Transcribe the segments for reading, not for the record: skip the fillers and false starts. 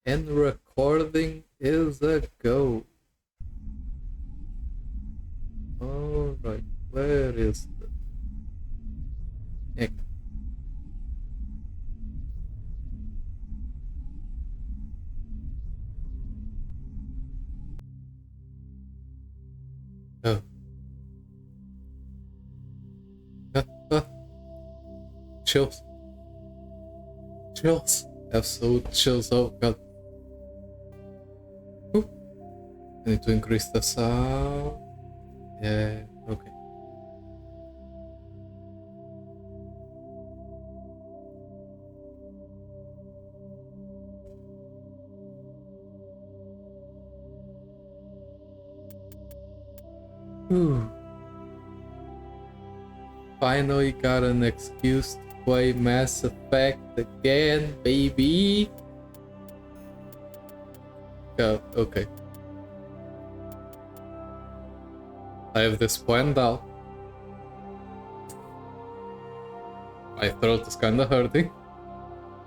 And recording is a go. Alright, where is the... Heck. Oh. Ah. Chills. Chills. Absolute chills, oh god. Ooh. I need to increase the sound. Yeah, okay. Ooh. Finally got an excuse to play Mass Effect again, baby. Oh, okay. I have this planned out. My throat is kinda hurting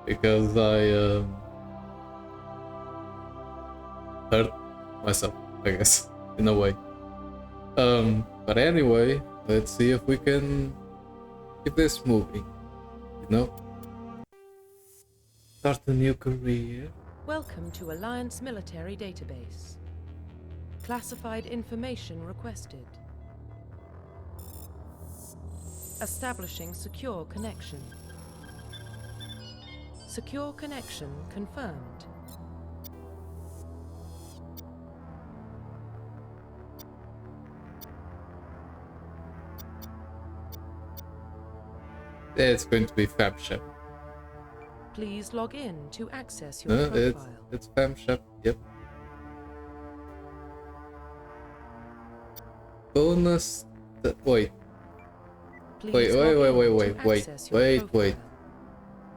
because I hurt myself, I guess, in a way. But anyway, let's see if we can keep this moving, you know? Start a new career. Welcome to Alliance Military Database. Classified information requested. Establishing secure connection. Secure connection confirmed. It's going to be FabShep. Please log in to access your profile. It's FabShep, yep. Bonus... Wait. Please Wait.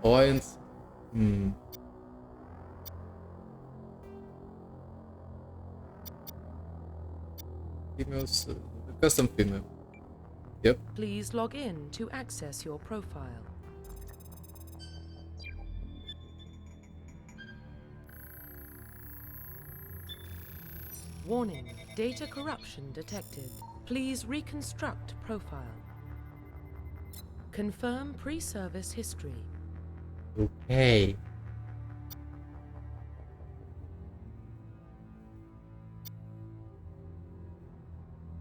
Alliance... Females... custom female. Yep. Please log in to access your profile. Warning, data corruption detected. Please reconstruct profile. Confirm pre-service history. Okay.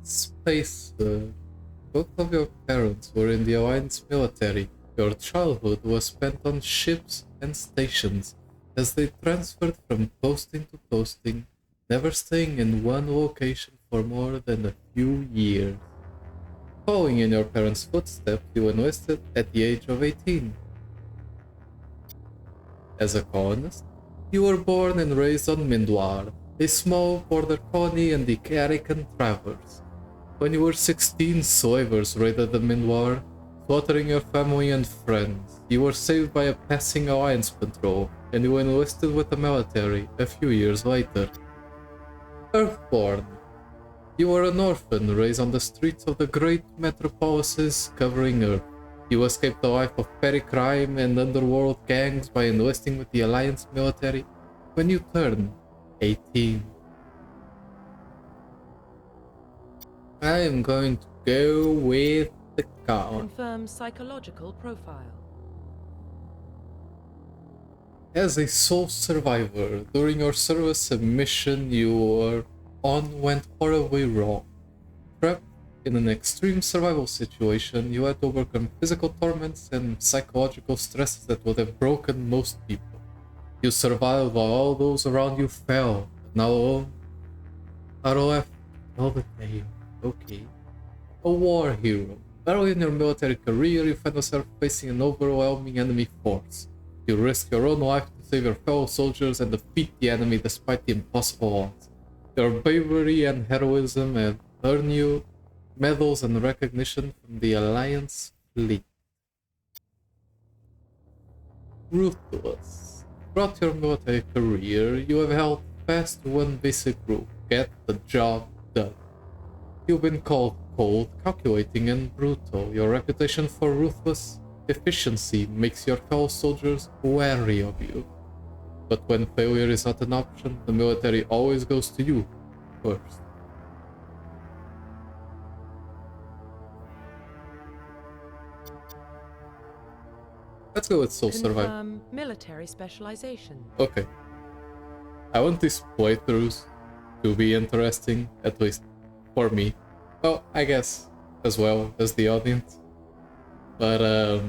Space, both of your parents were in the Alliance military. Your childhood was spent on ships and stations as they transferred from posting to posting, never staying in one location for more than a few years. Following in your parents' footsteps, you enlisted at the age of 18. As a colonist, you were born and raised on Mindwar, a small border colony in the Carican Traverse. When you were 16, slavers raided the Mindwar, slaughtering your family and friends. You were saved by a passing Alliance patrol, and you enlisted with the military a few years later. Earthborn. You were an orphan raised on the streets of the great metropolises covering Earth. You escaped a life of petty crime and underworld gangs by enlisting with the Alliance military when you turned 18. I am going to go with the count. Confirm psychological profile. As a sole survivor, during your service, a mission you were on went horribly wrong. Trapped in an extreme survival situation, you had to overcome physical torments and psychological stresses that would have broken most people. You survived while all those around you fell, but now alone are left to tell the tale. Okay. A war hero. Early in your military career, you find yourself facing an overwhelming enemy force. You risk your own life to save your fellow soldiers and defeat the enemy despite the impossible odds. Your bravery and heroism have earned you medals and recognition from the Alliance fleet. Ruthless. Throughout your military career, you have held fast to one basic rule: get the job done. You've been called cold, calculating, and brutal. Your reputation for ruthless efficiency makes your fellow soldiers wary of you. But when failure is not an option, the military always goes to you first. Let's go with Soul Survivor. Confirm military specialization. Okay. I want these playthroughs to be interesting, at least for me. Well, I guess as well as the audience. But I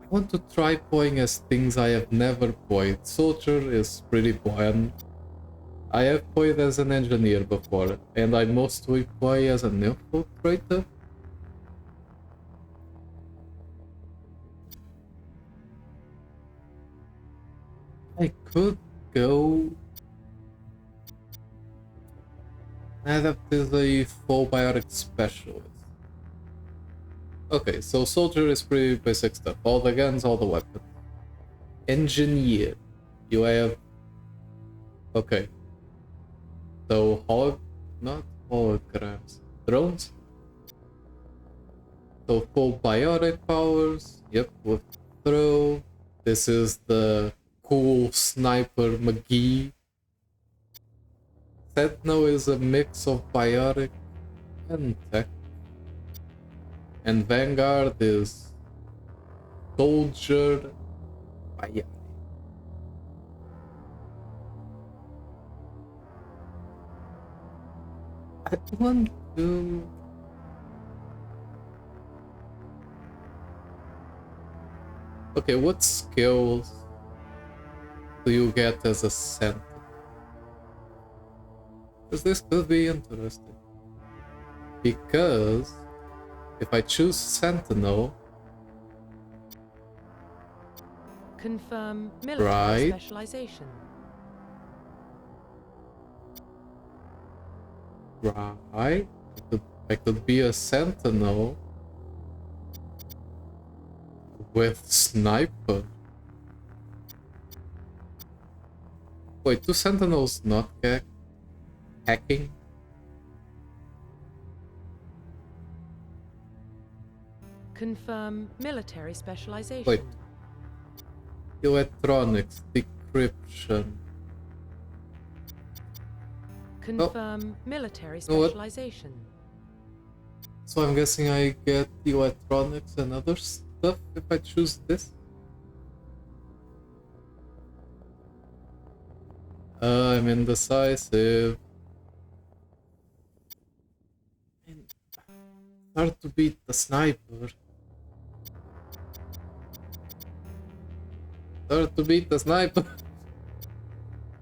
want to try playing as things I have never played. Soldier is pretty bland. I have played as an engineer before, and I mostly play as an infiltrator. I could go... Adapt is a full biotic specialist. Okay, so soldier is pretty basic stuff. All the guns, all the weapons. Engineer. You have... Okay. So not holograms. Drones? So full biotic powers. Yep, with throw. This is the cool sniper McGee. Sentinel is a mix of biotic and tech. And Vanguard is soldier biotic. I want to... Okay, what skills do you get as a Sentinel? Because this could be interesting. Because if I choose Sentinel... Confirm military Right. specialization. Right. I could be a Sentinel with Sniper. Wait, do Sentinels not get hacking? Confirm military specialization. Wait. Electronics, decryption. Confirm military know what? specialization. So I'm guessing I get electronics and other stuff if I choose this? I'm indecisive. Hard to beat the sniper. Hard to beat the sniper.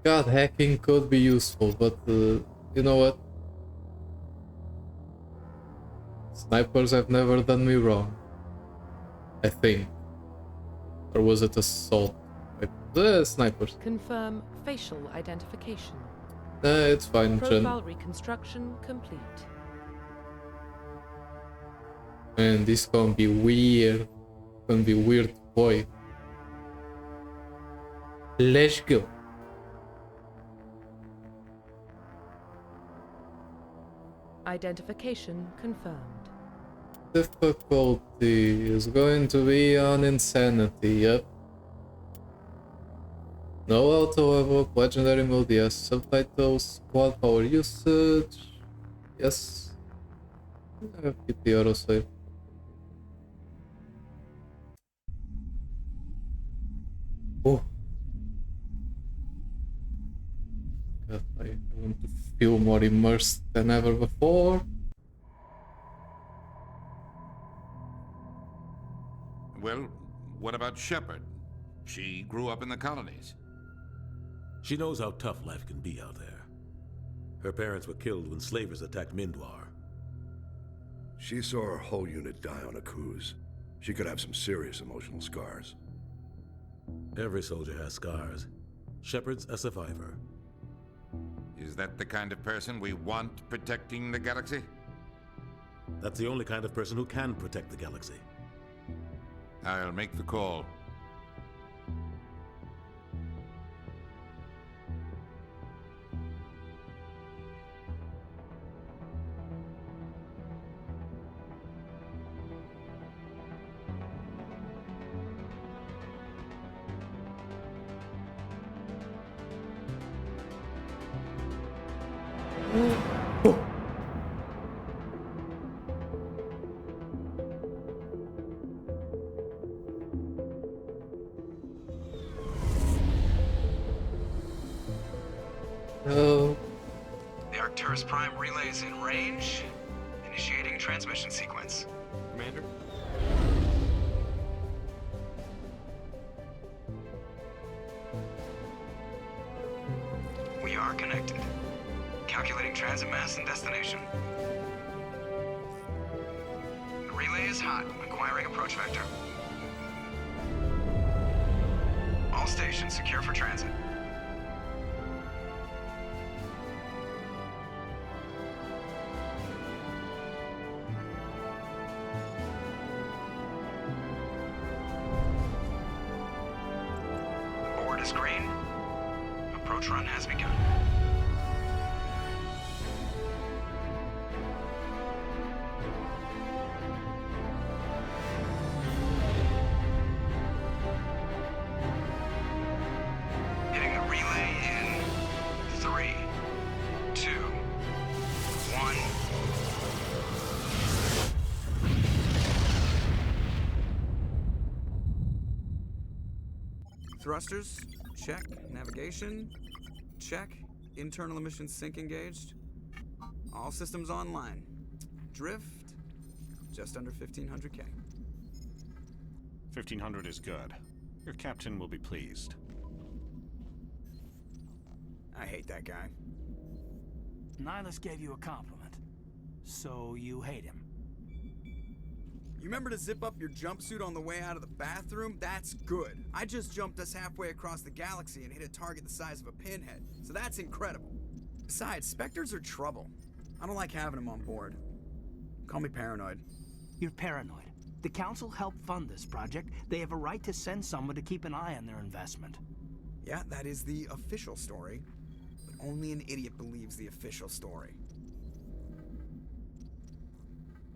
God, hacking could be useful, but you know what? Snipers have never done me wrong. I think. Or was it assault? The snipers. Confirm facial identification. It's fine, Jen. Profile reconstruction complete. Man, this gonna be weird. Gonna be weird, boy. Let's go. Identification confirmed. Difficulty is going to be on insanity, yep. No auto level, legendary mode, yes. Subtitles, quad power usage, yes. Keep the autosave. Oh. God, I want to feel more immersed than ever before. Well, what about Shepard? She grew up in the colonies. She knows how tough life can be out there. Her parents were killed when slavers attacked Mindwar. She saw her whole unit die on a cruise. She could have some serious emotional scars. Every soldier has scars. Shepard's a survivor. Is that the kind of person we want protecting the galaxy? That's the only kind of person who can protect the galaxy. I'll make the call. No. The Arcturus Prime relay is in range. Initiating transmission sequence. Commander? We are connected. Calculating transit mass and destination. The relay is hot. Acquiring approach vector. All stations secure for transit. Board is green. Approach run has begun. Hitting the relay in 3, 2, 1. Thrusters, check. Navigation, check. Internal emission sync engaged. All systems online. Drift, just under 1500K. 1500 is good. Your captain will be pleased. I hate that guy. Nihilus gave you a compliment. So you hate him. You remember to zip up your jumpsuit on the way out of the bathroom? That's good. I just jumped us halfway across the galaxy and hit a target the size of a pinhead, so that's incredible. Besides, Spectres are trouble. I don't like having them on board. Call me paranoid. You're paranoid. The Council helped fund this project. They have a right to send someone to keep an eye on their investment. Yeah, that is the official story. But only an idiot believes the official story.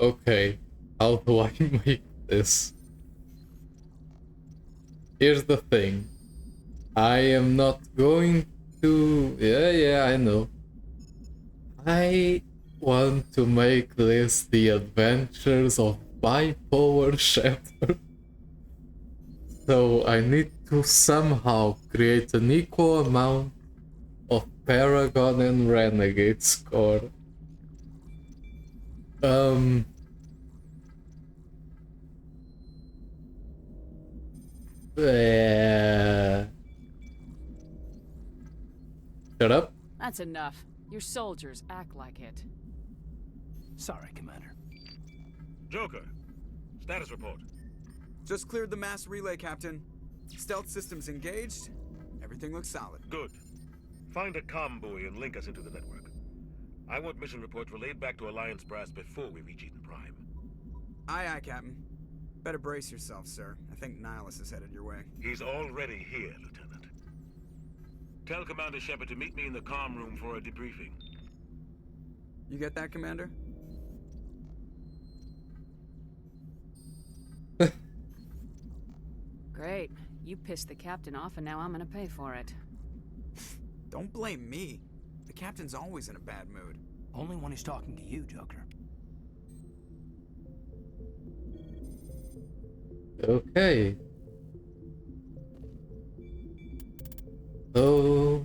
Okay, how do I make this? Here's the thing. I am not going to... Yeah, I know. I want to make this the adventures of Bipolar Shepard. So I need to somehow create an equal amount of Paragon and Renegade score. Shut up. That's enough. Your soldiers act like it. Sorry, Commander. Joker, status report. Just cleared the mass relay, Captain. Stealth systems engaged. Everything looks solid. Good. Find a comm buoy and link us into the network. I want mission reports relayed back to Alliance Brass before we reach Eden Prime. Aye, Captain. Better brace yourself, sir. I think Nihilus is headed your way. He's already here, Lieutenant. Tell Commander Shepard to meet me in the comm room for a debriefing. You get that, Commander? Great. You pissed the captain off and now I'm gonna pay for it. Don't blame me. The captain's always in a bad mood. Only when he's talking to you, Joker. Okay. Oh.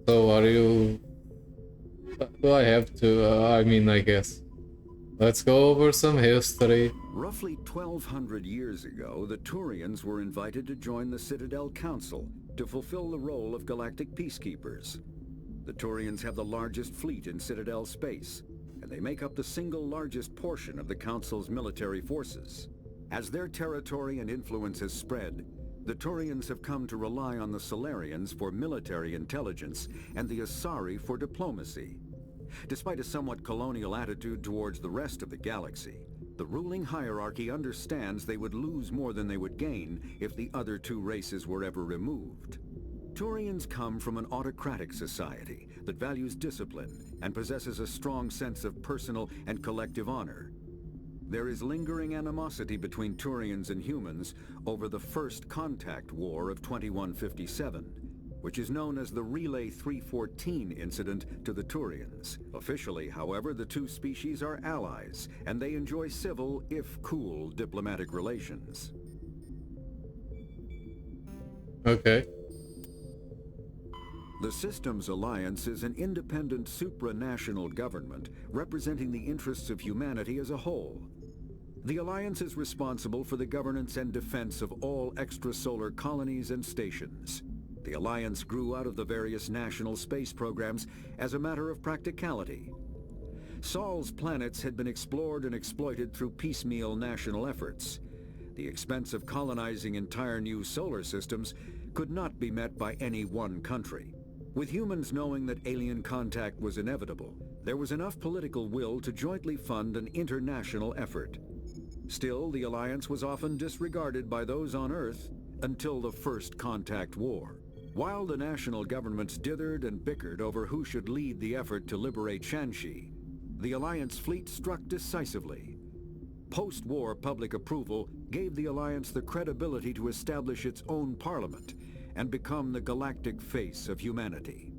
So are you... Do I have to... I mean, I guess. Let's go over some history. Roughly 1,200 years ago, the Turians were invited to join the Citadel Council to fulfill the role of galactic peacekeepers. The Turians have the largest fleet in Citadel space, and they make up the single largest portion of the Council's military forces. As their territory and influence has spread, the Turians have come to rely on the Solarians for military intelligence and the Asari for diplomacy. Despite a somewhat colonial attitude towards the rest of the galaxy, the ruling hierarchy understands they would lose more than they would gain if the other two races were ever removed. Turians come from an autocratic society that values discipline and possesses a strong sense of personal and collective honor. There is lingering animosity between Turians and humans over the First Contact War of 2157. which is known as the Relay 314 incident to the Turians. Officially, however, the two species are allies, and they enjoy civil, if cool, diplomatic relations. Okay. The Systems Alliance is an independent supranational government representing the interests of humanity as a whole. The Alliance is responsible for the governance and defense of all extrasolar colonies and stations. The Alliance grew out of the various national space programs as a matter of practicality. Sol's planets had been explored and exploited through piecemeal national efforts. The expense of colonizing entire new solar systems could not be met by any one country. With humans knowing that alien contact was inevitable, there was enough political will to jointly fund an international effort. Still, the Alliance was often disregarded by those on Earth until the First Contact War. While the national governments dithered and bickered over who should lead the effort to liberate Shanxi, the Alliance fleet struck decisively. Post-war public approval gave the Alliance the credibility to establish its own parliament and become the galactic face of humanity.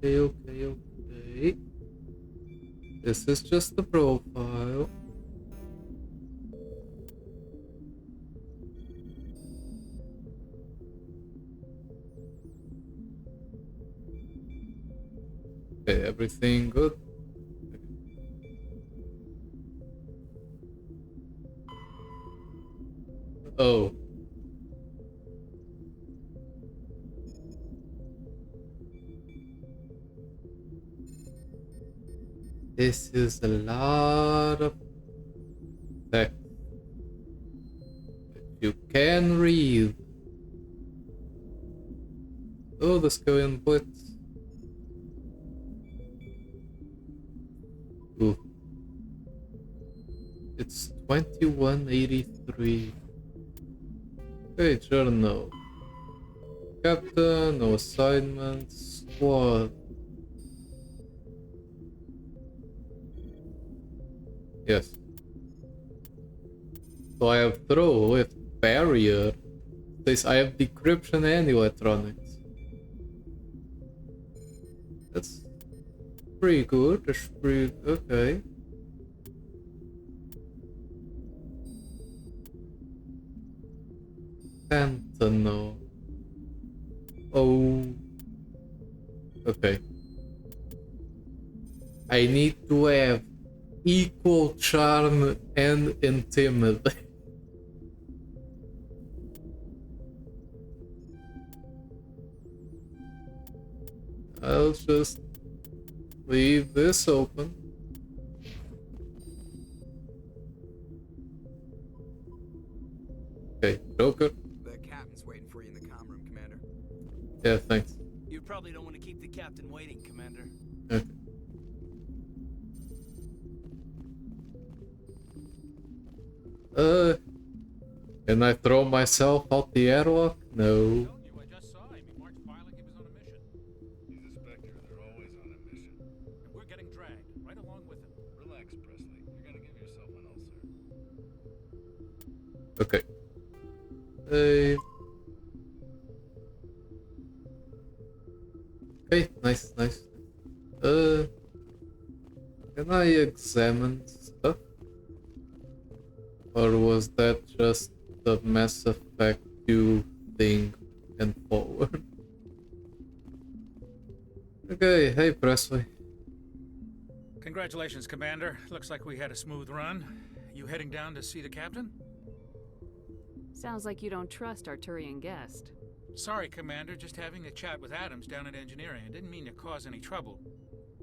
Okay. This is just the profile. Okay, everything good? Oh. This is a lot of text. If you can read. Oh, let's go input. Ooh. It's 2183. Okay, journal. Captain, no assignments, squad. Yes. So I have throw with barrier. This I have decryption and electronics. That's pretty good. That's pretty okay. Sentinel. Oh. Okay. I need to have equal charm and intimidate. I'll just leave this open. Okay, Joker. The captain's waiting for you in the comm room, Commander. Yeah, thanks. You probably don't want to keep the captain waiting, Commander. Okay. Can I throw myself out the airlock? No. I just saw him. He marched by like he was on a mission. He's a Spectre. They're always on a mission. And we're getting dragged right along with him. Relax, Presley. You're gonna give yourself an ulcer. Okay. Okay, nice. Can I examine stuff? Or was that just the Mass Effect 2 thing and forward? Okay, hey Presley. Congratulations, Commander. Looks like we had a smooth run. You heading down to see the captain? Sounds like you don't trust our Turian guest. Sorry, Commander, just having a chat with Adams down at engineering. I didn't mean to cause any trouble.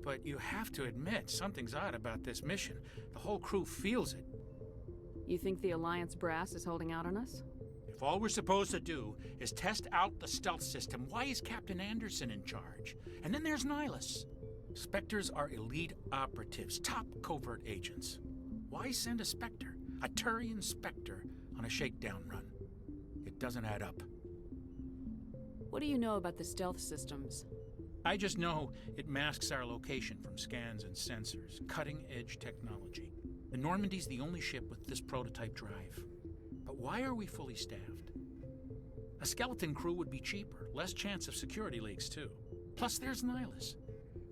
But you have to admit, something's odd about this mission. The whole crew feels it. You think the Alliance brass is holding out on us? If all we're supposed to do is test out the stealth system, why is Captain Anderson in charge? And then there's Nihilus. Spectres are elite operatives, top covert agents. Why send a Spectre, a Turian Spectre, on a shakedown run? It doesn't add up. What do you know about the stealth systems? I just know it masks our location from scans and sensors. Cutting-edge technology. The Normandy's the only ship with this prototype drive. But why are we fully staffed? A skeleton crew would be cheaper, less chance of security leaks too. Plus there's Nihilus.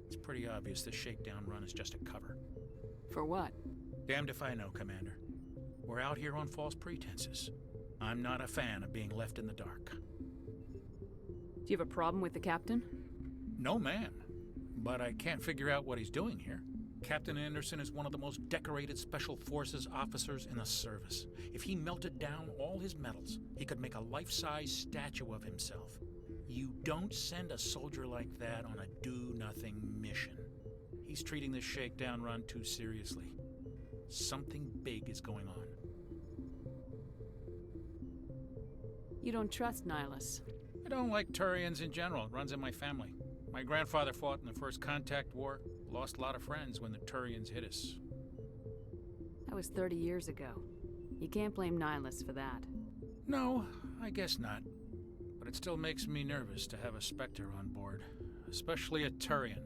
It's pretty obvious this shakedown run is just a cover. For what? Damned if I know, Commander. We're out here on false pretenses. I'm not a fan of being left in the dark. Do you have a problem with the captain? No, ma'am. But I can't figure out what he's doing here. Captain Anderson is one of the most decorated Special Forces officers in the service. If he melted down all his medals, he could make a life-size statue of himself. You don't send a soldier like that on a do-nothing mission. He's treating this shakedown run too seriously. Something big is going on. You don't trust Nihilus? I don't like Turians in general. It runs in my family. My grandfather fought in the First Contact War. Lost a lot of friends when the Turians hit us. That was 30 years ago. You can't blame Nihilus for that. No, I guess not. But it still makes me nervous to have a Spectre on board. Especially a Turian.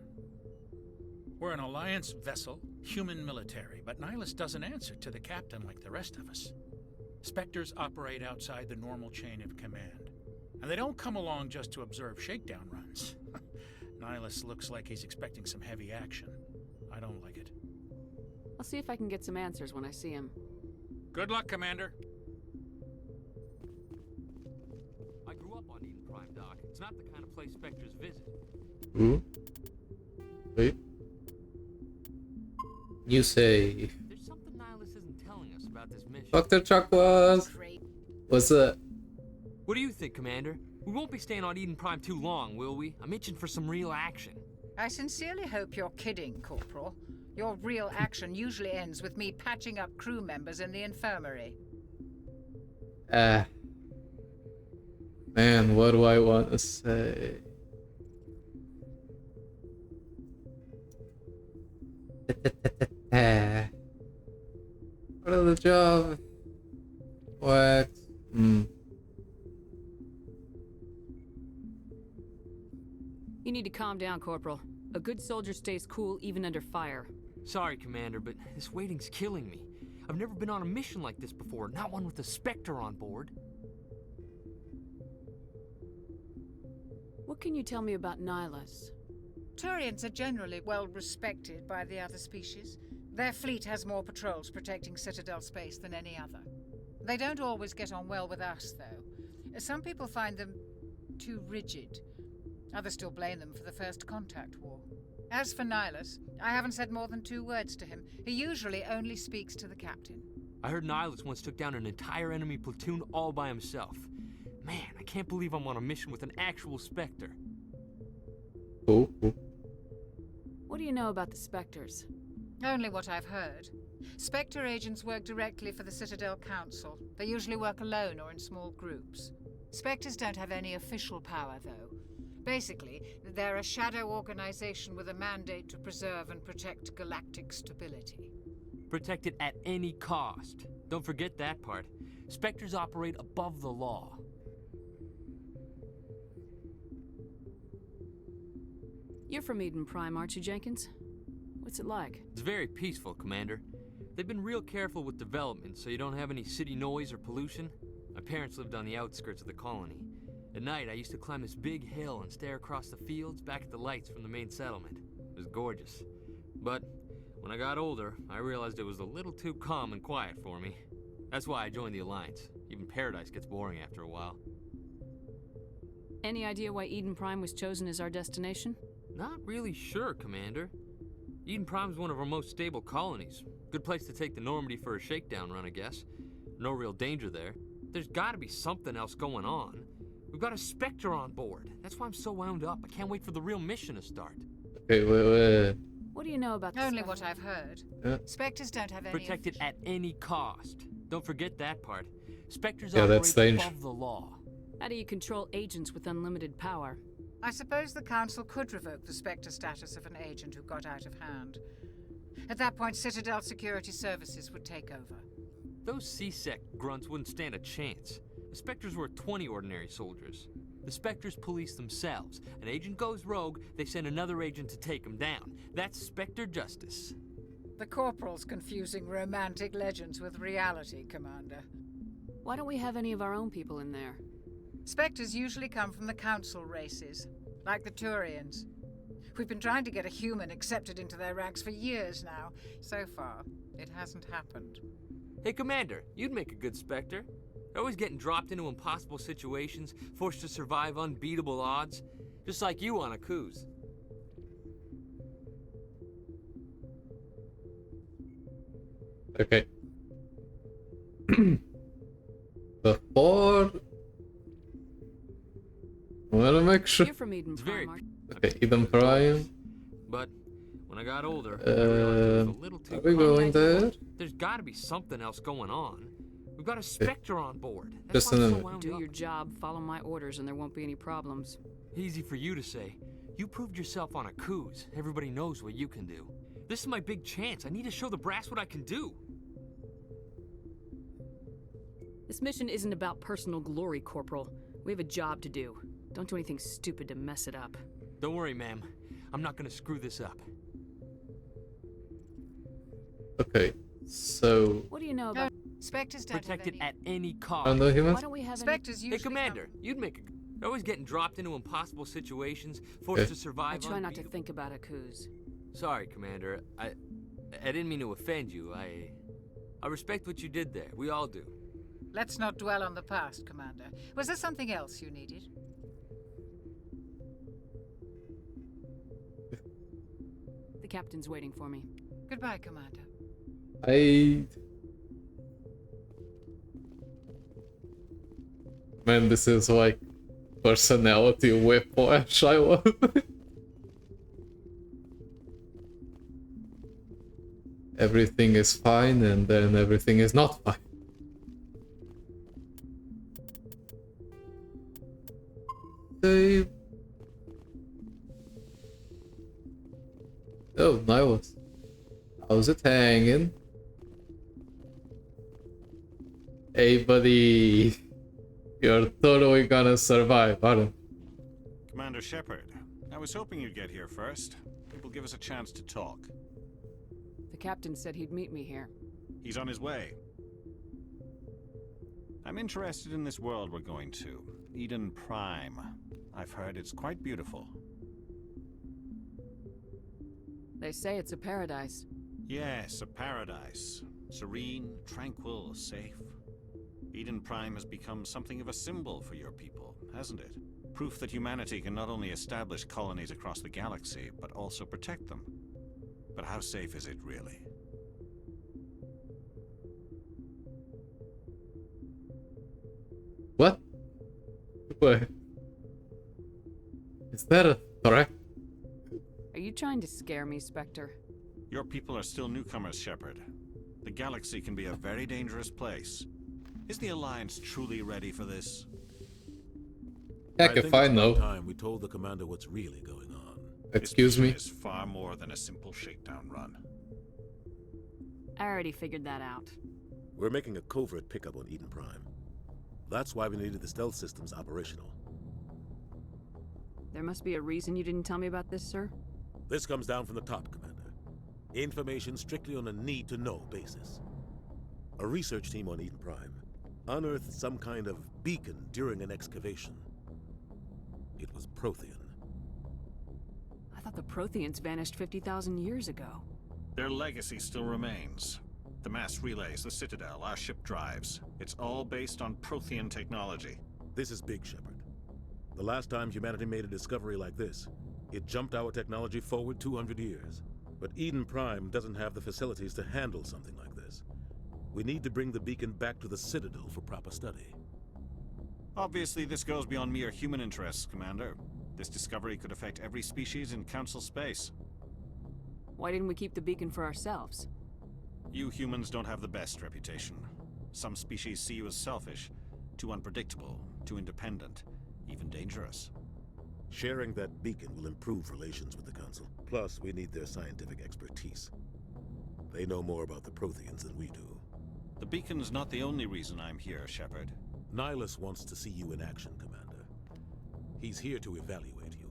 We're an Alliance vessel, human military, but Nihilus doesn't answer to the captain like the rest of us. Spectres operate outside the normal chain of command. And they don't come along just to observe shakedown runs. Nihilus looks like he's expecting some heavy action. I don't like it. I'll see if I can get some answers when I see him. Good luck, Commander. I grew up on Eden Prime, Doc. It's not the kind of place Spectres visit. Who? Wait. You say... There's something Nihilus isn't telling us about this mission. Dr. Chakwas! What's up? What do you think, Commander? We won't be staying on Eden Prime too long, will we? I'm itching for some real action. I sincerely hope you're kidding, Corporal. Your real action usually ends with me patching up crew members in the infirmary. Man, what do I want to say? Part of the job. What? You need to calm down, Corporal. A good soldier stays cool even under fire. Sorry, Commander, but this waiting's killing me. I've never been on a mission like this before, not one with a Spectre on board. What can you tell me about Nihilus? Turians are generally well respected by the other species. Their fleet has more patrols protecting Citadel space than any other. They don't always get on well with us, though. Some people find them too rigid. Others still blame them for the First Contact War. As for Nihilus, I haven't said more than 2 words to him. He usually only speaks to the captain. I heard Nihilus once took down an entire enemy platoon all by himself. Man, I can't believe I'm on a mission with an actual Spectre. Oh. What do you know about the Spectres? Only what I've heard. Spectre agents work directly for the Citadel Council. They usually work alone or in small groups. Spectres don't have any official power, though. Basically, they're a shadow organization with a mandate to preserve and protect galactic stability. Protect it at any cost. Don't forget that part. Spectres operate above the law. You're from Eden Prime, aren't you, Jenkins? What's it like? It's very peaceful, Commander. They've been real careful with development, so you don't have any city noise or pollution. My parents lived on the outskirts of the colony. At night, I used to climb this big hill and stare across the fields back at the lights from the main settlement. It was gorgeous. But when I got older, I realized it was a little too calm and quiet for me. That's why I joined the Alliance. Even Paradise gets boring after a while. Any idea why Eden Prime was chosen as our destination? Not really sure, Commander. Eden Prime's one of our most stable colonies. Good place to take the Normandy for a shakedown run, I guess. No real danger there. There's gotta be something else going on. We've got a Spectre on board. That's why I'm so wound up. I can't wait for the real mission to start. Okay, wait. What do you know about the Only Spectre? what I've heard. Yeah. Spectres don't have any... Protect it at any cost. Don't forget that part. Spectres Yeah, operate that's strange. above the law. How do you control agents with unlimited power? I suppose the Council could revoke the Spectre status of an agent who got out of hand. At that point, Citadel Security Services would take over. Those C-Sec grunts wouldn't stand a chance. The Spectres were 20 ordinary soldiers. The Spectres police themselves. An agent goes rogue, they send another agent to take him down. That's Spectre justice. The Corporal's confusing romantic legends with reality, Commander. Why don't we have any of our own people in there? Spectres usually come from the Council races, like the Turians. We've been trying to get a human accepted into their ranks for years now. So far, it hasn't happened. Hey, Commander, you'd make a good Spectre. They're always getting dropped into impossible situations, forced to survive unbeatable odds. Just like you on a cruise. Okay. Before... I wanna make sure... You're from Eden Prime, aren't you? Okay, Eden Prime. But when I got older, I realized it was a little too are we going there? There's gotta be something else going on. We've got a Spectre on board. Just in a minute. Do your job, follow my orders, and there won't be any problems. Easy for you to say. You proved yourself on a cruise. Everybody knows what you can do. This is my big chance. I need to show the brass what I can do. This mission isn't about personal glory, Corporal. We have a job to do. Don't do anything stupid to mess it up. Don't worry, ma'am. I'm not gonna screw this up. Okay, so... What do you know about... Spectres don't Protected have at any cost. Are there humans? Why don't we have Spectres Hey, usually Commander, you'd make a... They're always getting dropped into impossible situations, forced to survive. I try not to think about Akuz. Sorry, Commander. I didn't mean to offend you. I respect what you did there. We all do. Let's not dwell on the past, Commander. Was there something else you needed? The captain's waiting for me. Goodbye, Commander. Man, this is like personality whiplash, I love it. Everything is fine and then everything is not fine. Save. Oh, Nihilus. How's it hanging? Hey, buddy. You're totally gonna survive, aren't you? Commander Shepard, I was hoping you'd get here first. It will give us a chance to talk. The captain said he'd meet me here. He's on his way. I'm interested in this world we're going to, Eden Prime. I've heard it's quite beautiful. They say it's a paradise. Yes, a paradise. Serene, tranquil, safe. Eden Prime has become something of a symbol for your people, hasn't it? Proof that humanity can not only establish colonies across the galaxy, but also protect them. But how safe is it really? What? Wait. Is that a threat? Are you trying to scare me, Spectre? Your people are still newcomers, Shepard. The galaxy can be a very dangerous place. Is the Alliance truly ready for this? Heck if I know. Time we told the commander what's really going on. Excuse me? It's far more than a simple shakedown run. I already figured that out. We're making a covert pickup on Eden Prime. That's why we needed the stealth systems operational. There must be a reason you didn't tell me about this, sir? This comes down from the top, Commander. Information strictly on a need-to-know basis. A research team on Eden Prime unearthed some kind of beacon during an excavation. It was Prothean. I thought the Protheans vanished 50,000 years ago. Their legacy still remains. The mass relays, the Citadel, our ship drives. It's all based on Prothean technology. This is big, Shepard. The last time humanity made a discovery like this, it jumped our technology forward 200 years. But Eden Prime doesn't have the facilities to handle something like this. We need to bring the beacon back to the Citadel for proper study. Obviously, this goes beyond mere human interests, Commander. This discovery could affect every species in Council space. Why didn't we keep the beacon for ourselves? You humans don't have the best reputation. Some species see you as selfish, too unpredictable, too independent, even dangerous. Sharing that beacon will improve relations with the Council. Plus, we need their scientific expertise. They know more about the Protheans than we do. The beacon's not the only reason I'm here, Shepard. Nihilus wants to see you in action, Commander. He's here to evaluate you.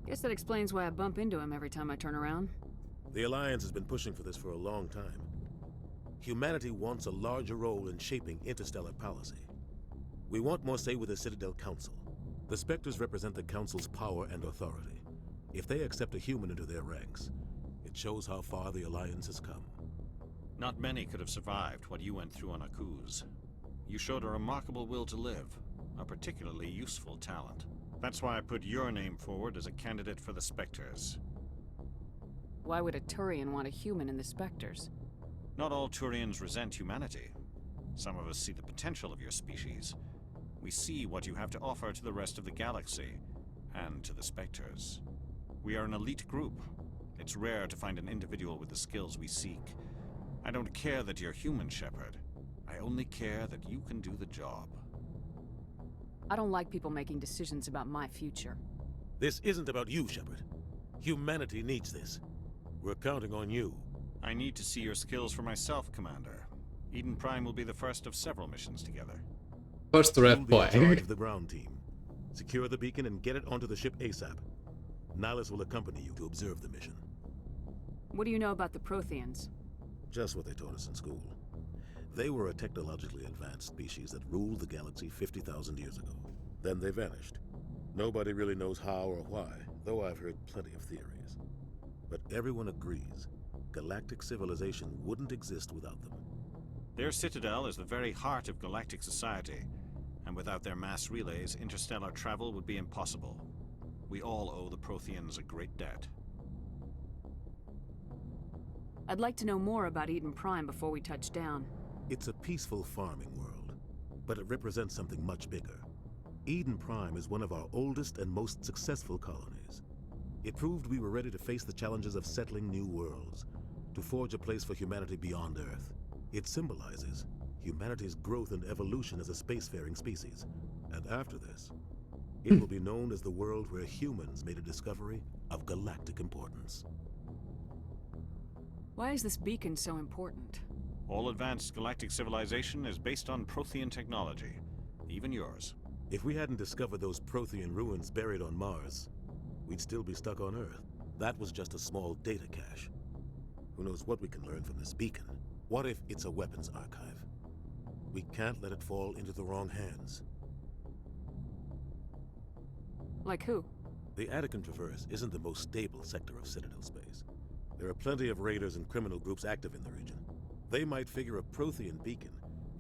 Guess that explains why I bump into him every time I turn around. The Alliance has been pushing for this for a long time. Humanity wants a larger role in shaping interstellar policy. We want more say with the Citadel Council. The Spectres represent the Council's power and authority. If they accept a human into their ranks, it shows how far the Alliance has come. Not many could have survived what you went through on Akuz. You showed a remarkable will to live, a particularly useful talent. That's why I put your name forward as a candidate for the Spectres. Why would a Turian want a human in the Spectres? Not all Turians resent humanity. Some of us see the potential of your species. We see what you have to offer to the rest of the galaxy, and to the Spectres. We are an elite group. It's rare to find an individual with the skills we seek. I don't care that you're human, Shepard. I only care that you can do the job. I don't like people making decisions about my future. This isn't about you, Shepard. Humanity needs this. We're counting on you. I need to see your skills for myself, Commander. Eden Prime will be the first of several missions together. First red You'll be in charge flag. of the ground team. Secure the beacon and get it onto the ship ASAP. Nihilus will accompany you to observe the mission. What do you know about the Protheans? Just what they taught us in school. They were a technologically advanced species that ruled the galaxy 50,000 years ago. Then they vanished. Nobody really knows how or why, though I've heard plenty of theories. But everyone agrees, galactic civilization wouldn't exist without them. Their citadel is the very heart of galactic society, and without their mass relays, interstellar travel would be impossible. We all owe the Protheans a great debt. I'd like to know more about Eden Prime before we touch down. It's a peaceful farming world, but it represents something much bigger. Eden Prime is one of our oldest and most successful colonies. It proved we were ready to face the challenges of settling new worlds, to forge a place for humanity beyond Earth. It symbolizes humanity's growth and evolution as a spacefaring species. And after this, it will be known as the world where humans made a discovery of galactic importance. Why is this beacon so important? All advanced galactic civilization is based on Prothean technology, even yours. If we hadn't discovered those Prothean ruins buried on Mars, we'd still be stuck on Earth. That was just a small data cache. Who knows what we can learn from this beacon? What if it's a weapons archive? We can't let it fall into the wrong hands. Like who? The Attican Traverse isn't the most stable sector of Citadel space. There are plenty of raiders and criminal groups active in the region. They might figure a Prothean beacon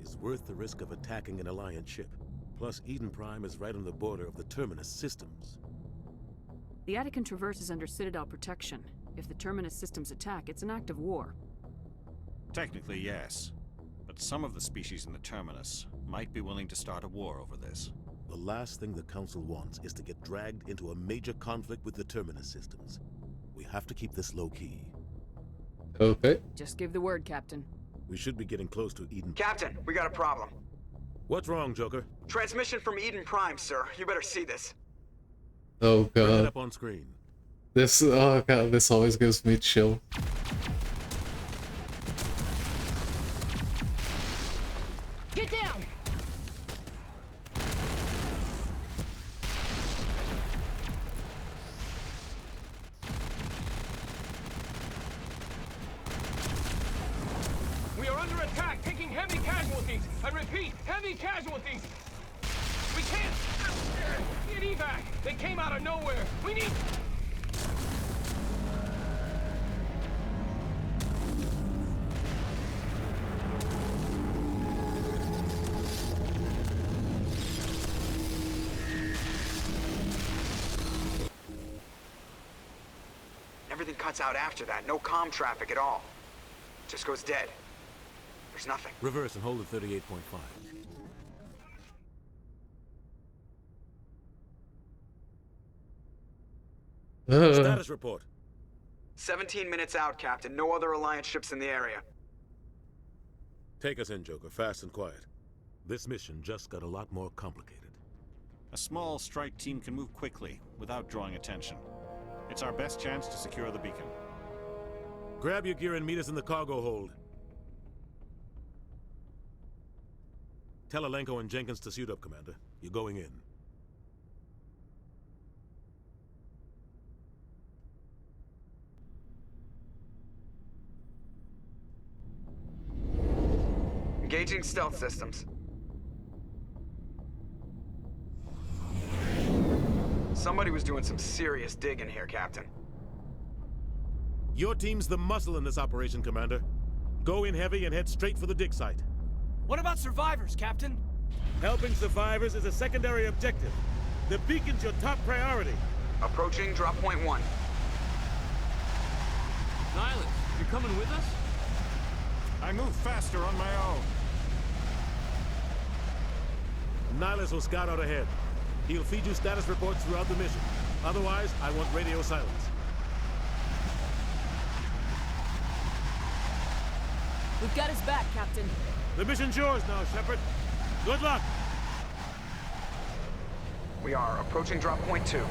is worth the risk of attacking an Alliance ship. Plus, Eden Prime is right on the border of the Terminus systems. The Attican Traverse is under Citadel protection. If the Terminus systems attack, it's an act of war. Technically, yes. But some of the species in the Terminus might be willing to start a war over this. The last thing the Council wants is to get dragged into a major conflict with the Terminus systems. We have to keep this low-key. Okay. Just give the word, Captain. We should be getting close to Eden. Captain, we got a problem. What's wrong, Joker? Transmission from Eden Prime, sir. You better see this. Oh Bring it god. up on screen. This, oh god, this always gives me chill. Get down! We are under attack, taking heavy casualties. I repeat, heavy casualties. We can't get evac. They came out of nowhere. We need. Everything cuts out after that. No comm traffic at all. Just goes dead. There's nothing. Reverse and hold at 38.5. Status report. 17 minutes out, Captain. No other Alliance ships in the area. Take us in, Joker. Fast and quiet. This mission just got a lot more complicated. A small strike team can move quickly, without drawing attention. It's our best chance to secure the beacon. Grab your gear and meet us in the cargo hold. Tell Alenko and Jenkins to suit up, Commander. You're going in. Engaging stealth systems. Somebody was doing some serious digging here, Captain. Your team's the muscle in this operation, Commander. Go in heavy and head straight for the dig site. What about survivors, Captain? Helping survivors is a secondary objective. The beacon's your top priority. Approaching drop point 1. Nihilus, you're coming with us? I move faster on my own. Nihilus will scout out ahead. He'll feed you status reports throughout the mission. Otherwise, I want radio silence. We've got his back, Captain. The mission's yours now, Shepard. Good luck! We are approaching drop point 2.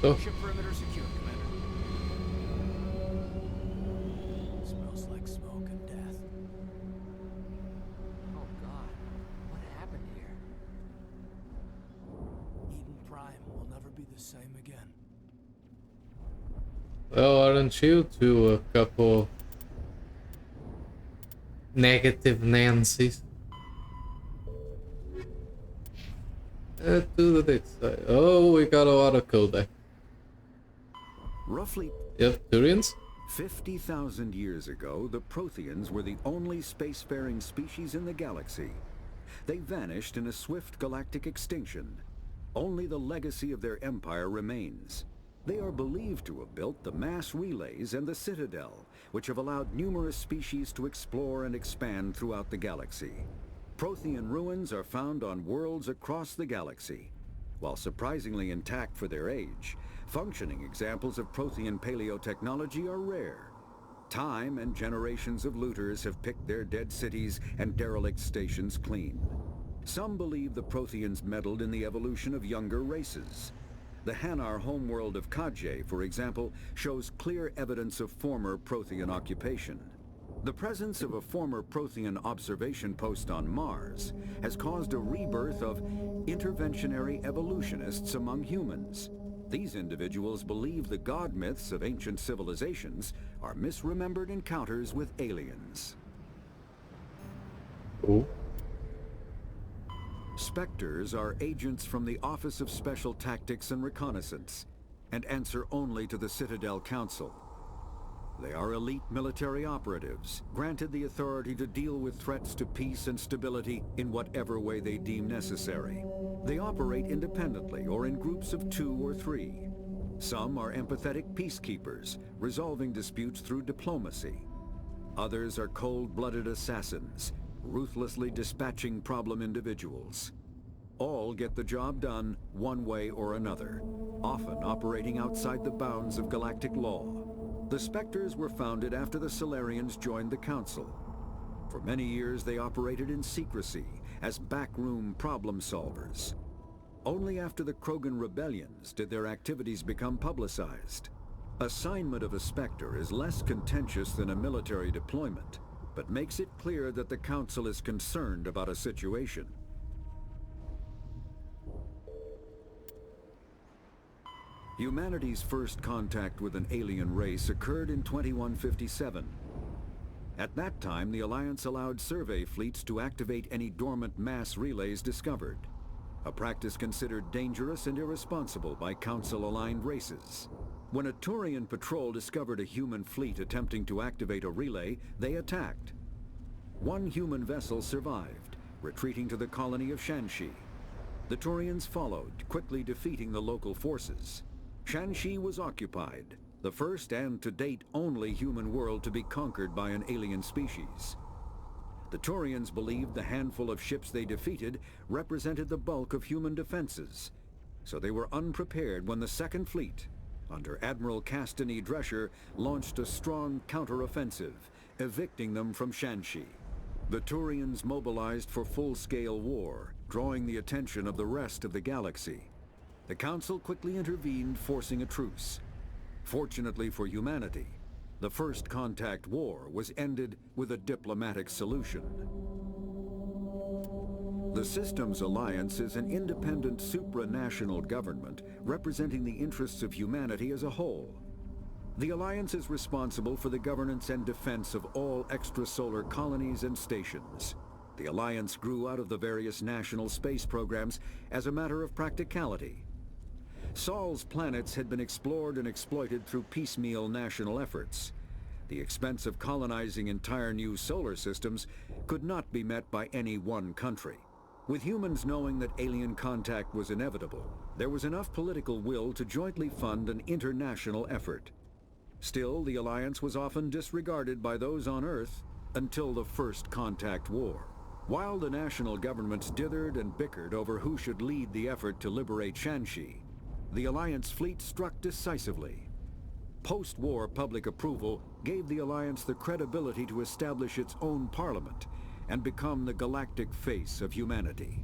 Oh. Ship perimeter secure, Commander. Smells like smoke and death. Oh God, what happened here? Eden Prime will never be the same again. Well, aren't you two a couple negative Nancy's? To the dig site. Oh, we got a lot of code. Roughly Yep, Turians? 50,000 years ago, the Protheans were the only spacefaring species in the galaxy. They vanished in a swift galactic extinction. Only the legacy of their empire remains. They are believed to have built the mass relays and the Citadel, which have allowed numerous species to explore and expand throughout the galaxy. Prothean ruins are found on worlds across the galaxy. While surprisingly intact for their age, functioning examples of Prothean paleotechnology are rare. Time and generations of looters have picked their dead cities and derelict stations clean. Some believe the Protheans meddled in the evolution of younger races. The Hanar homeworld of Kajay, for example, shows clear evidence of former Prothean occupation. The presence of a former Prothean observation post on Mars has caused a rebirth of interventionary evolutionists among humans. These individuals believe the god myths of ancient civilizations are misremembered encounters with aliens. Ooh. Spectres are agents from the Office of Special Tactics and Reconnaissance, and answer only to the Citadel Council. They are elite military operatives, granted the authority to deal with threats to peace and stability in whatever way they deem necessary. They operate independently or in groups of 2 or 3. Some are empathetic peacekeepers, resolving disputes through diplomacy. Others are cold-blooded assassins, ruthlessly dispatching problem individuals. All get the job done one way or another, often operating outside the bounds of galactic law. The Spectres were founded after the Solarians joined the Council. For many years they operated in secrecy as backroom problem solvers. Only after the Krogan rebellions did their activities become publicized. Assignment of a Spectre is less contentious than a military deployment, but makes it clear that the Council is concerned about a situation. Humanity's first contact with an alien race occurred in 2157. At that time, the Alliance allowed survey fleets to activate any dormant mass relays discovered, a practice considered dangerous and irresponsible by Council-aligned races. When a Turian patrol discovered a human fleet attempting to activate a relay, they attacked. One human vessel survived, retreating to the colony of Shanxi. The Turians followed, quickly defeating the local forces. Shanxi was occupied, the first and to date only human world to be conquered by an alien species. The Turians believed the handful of ships they defeated represented the bulk of human defenses, so they were unprepared when the Second Fleet, under Admiral Castany Drescher, launched a strong counteroffensive, evicting them from Shanxi. The Turians mobilized for full-scale war, drawing the attention of the rest of the galaxy. The Council quickly intervened, forcing a truce. Fortunately for humanity, the First Contact War was ended with a diplomatic solution. The Systems Alliance is an independent supranational government representing the interests of humanity as a whole. The Alliance is responsible for the governance and defense of all extrasolar colonies and stations. The Alliance grew out of the various national space programs as a matter of practicality. Sol's planets had been explored and exploited through piecemeal national efforts. The expense of colonizing entire new solar systems could not be met by any one country. With humans knowing that alien contact was inevitable, there was enough political will to jointly fund an international effort. Still, the Alliance was often disregarded by those on Earth until the First Contact War. While the national governments dithered and bickered over who should lead the effort to liberate Shanxi, the Alliance fleet struck decisively. Post-war public approval gave the Alliance the credibility to establish its own parliament and become the galactic face of humanity.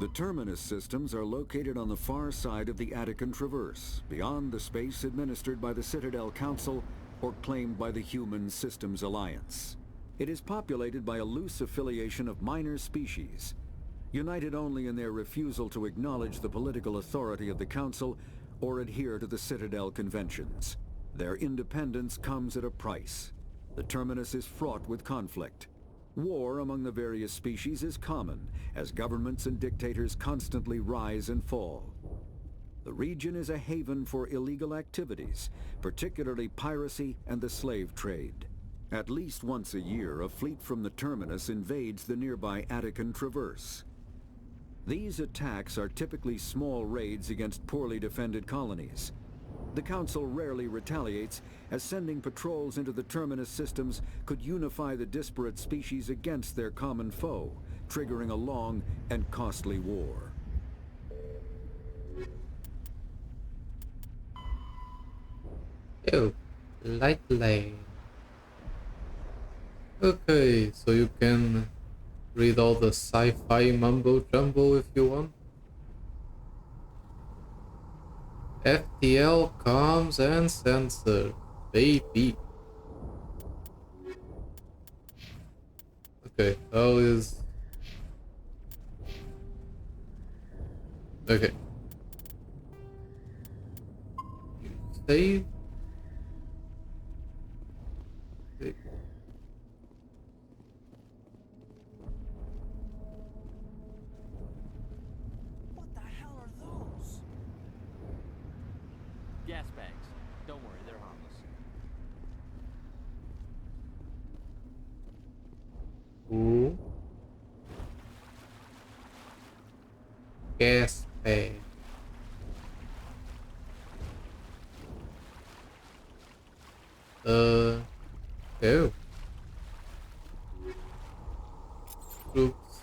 The Terminus systems are located on the far side of the Attican Traverse, beyond the space administered by the Citadel Council or claimed by the Human Systems Alliance. It is populated by a loose affiliation of minor species, united only in their refusal to acknowledge the political authority of the Council or adhere to the Citadel Conventions. Their independence comes at a price. The Terminus is fraught with conflict. War among the various species is common, as governments and dictators constantly rise and fall. The region is a haven for illegal activities, particularly piracy and the slave trade. At least once a year, a fleet from the Terminus invades the nearby Attican Traverse. These attacks are typically small raids against poorly defended colonies. The Council rarely retaliates, as sending patrols into the Terminus systems could unify the disparate species against their common foe, triggering a long and costly war. Oh, light lane. Okay, so you can read all the sci-fi mumbo-jumbo if you want. FTL, comms, and sensor. Baby. Okay, how is... Okay. Save. Okay. What the hell are those? Gas bags. Don't worry, they're harmless. Ooh. Gas bag. Oh. Oops.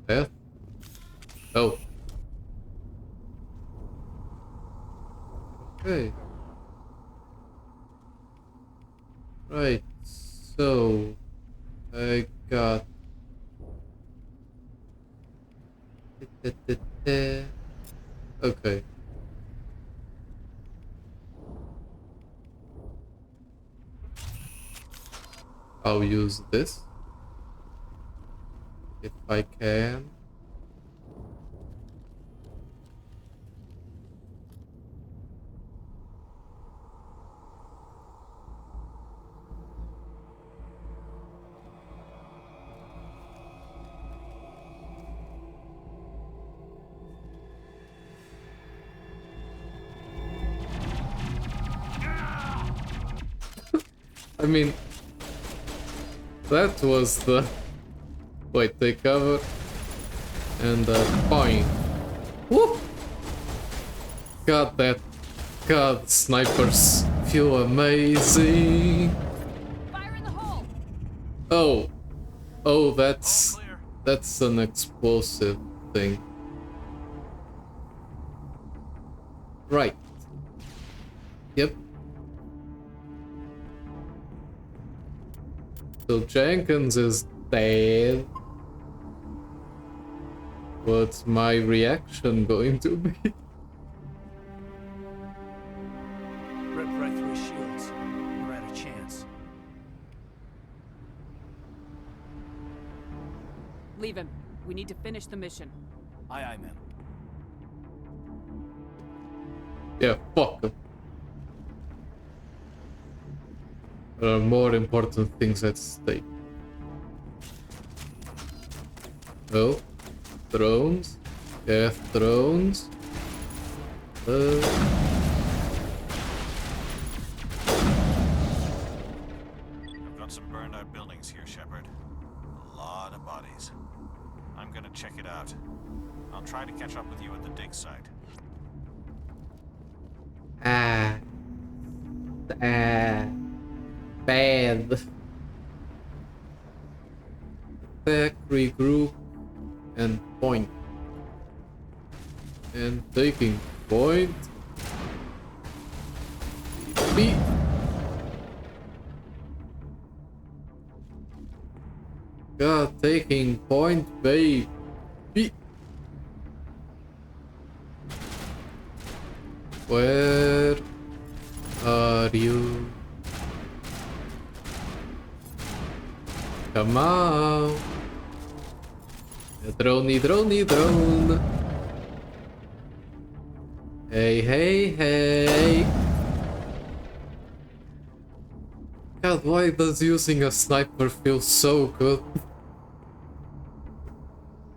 Death? Oh. Okay. Right, so I got okay. I'll use this if I can. I mean, that was the... Wait, take cover. And point. Whoop! God, snipers feel amazing. Fire in the hole. Oh, that's an explosive thing. Right. Yep. So Jenkins is dead. What's my reaction going to be? Ripped right through his shields. We're at a chance. Leave him. We need to finish the mission. Aye, aye, ma'am. Yeah, fuck him. There are more important things at stake. Oh, drones. Yeah, drones. I've got some burned out buildings here, Shepard. A lot of bodies. I'm gonna check it out. I'll try to catch up with you at the dig site. Bad. Attack, regroup, and point. And taking point. B. God, taking point, babe. B. Where are you? Come on. Drone. Hey. God, why does using a sniper feel so good?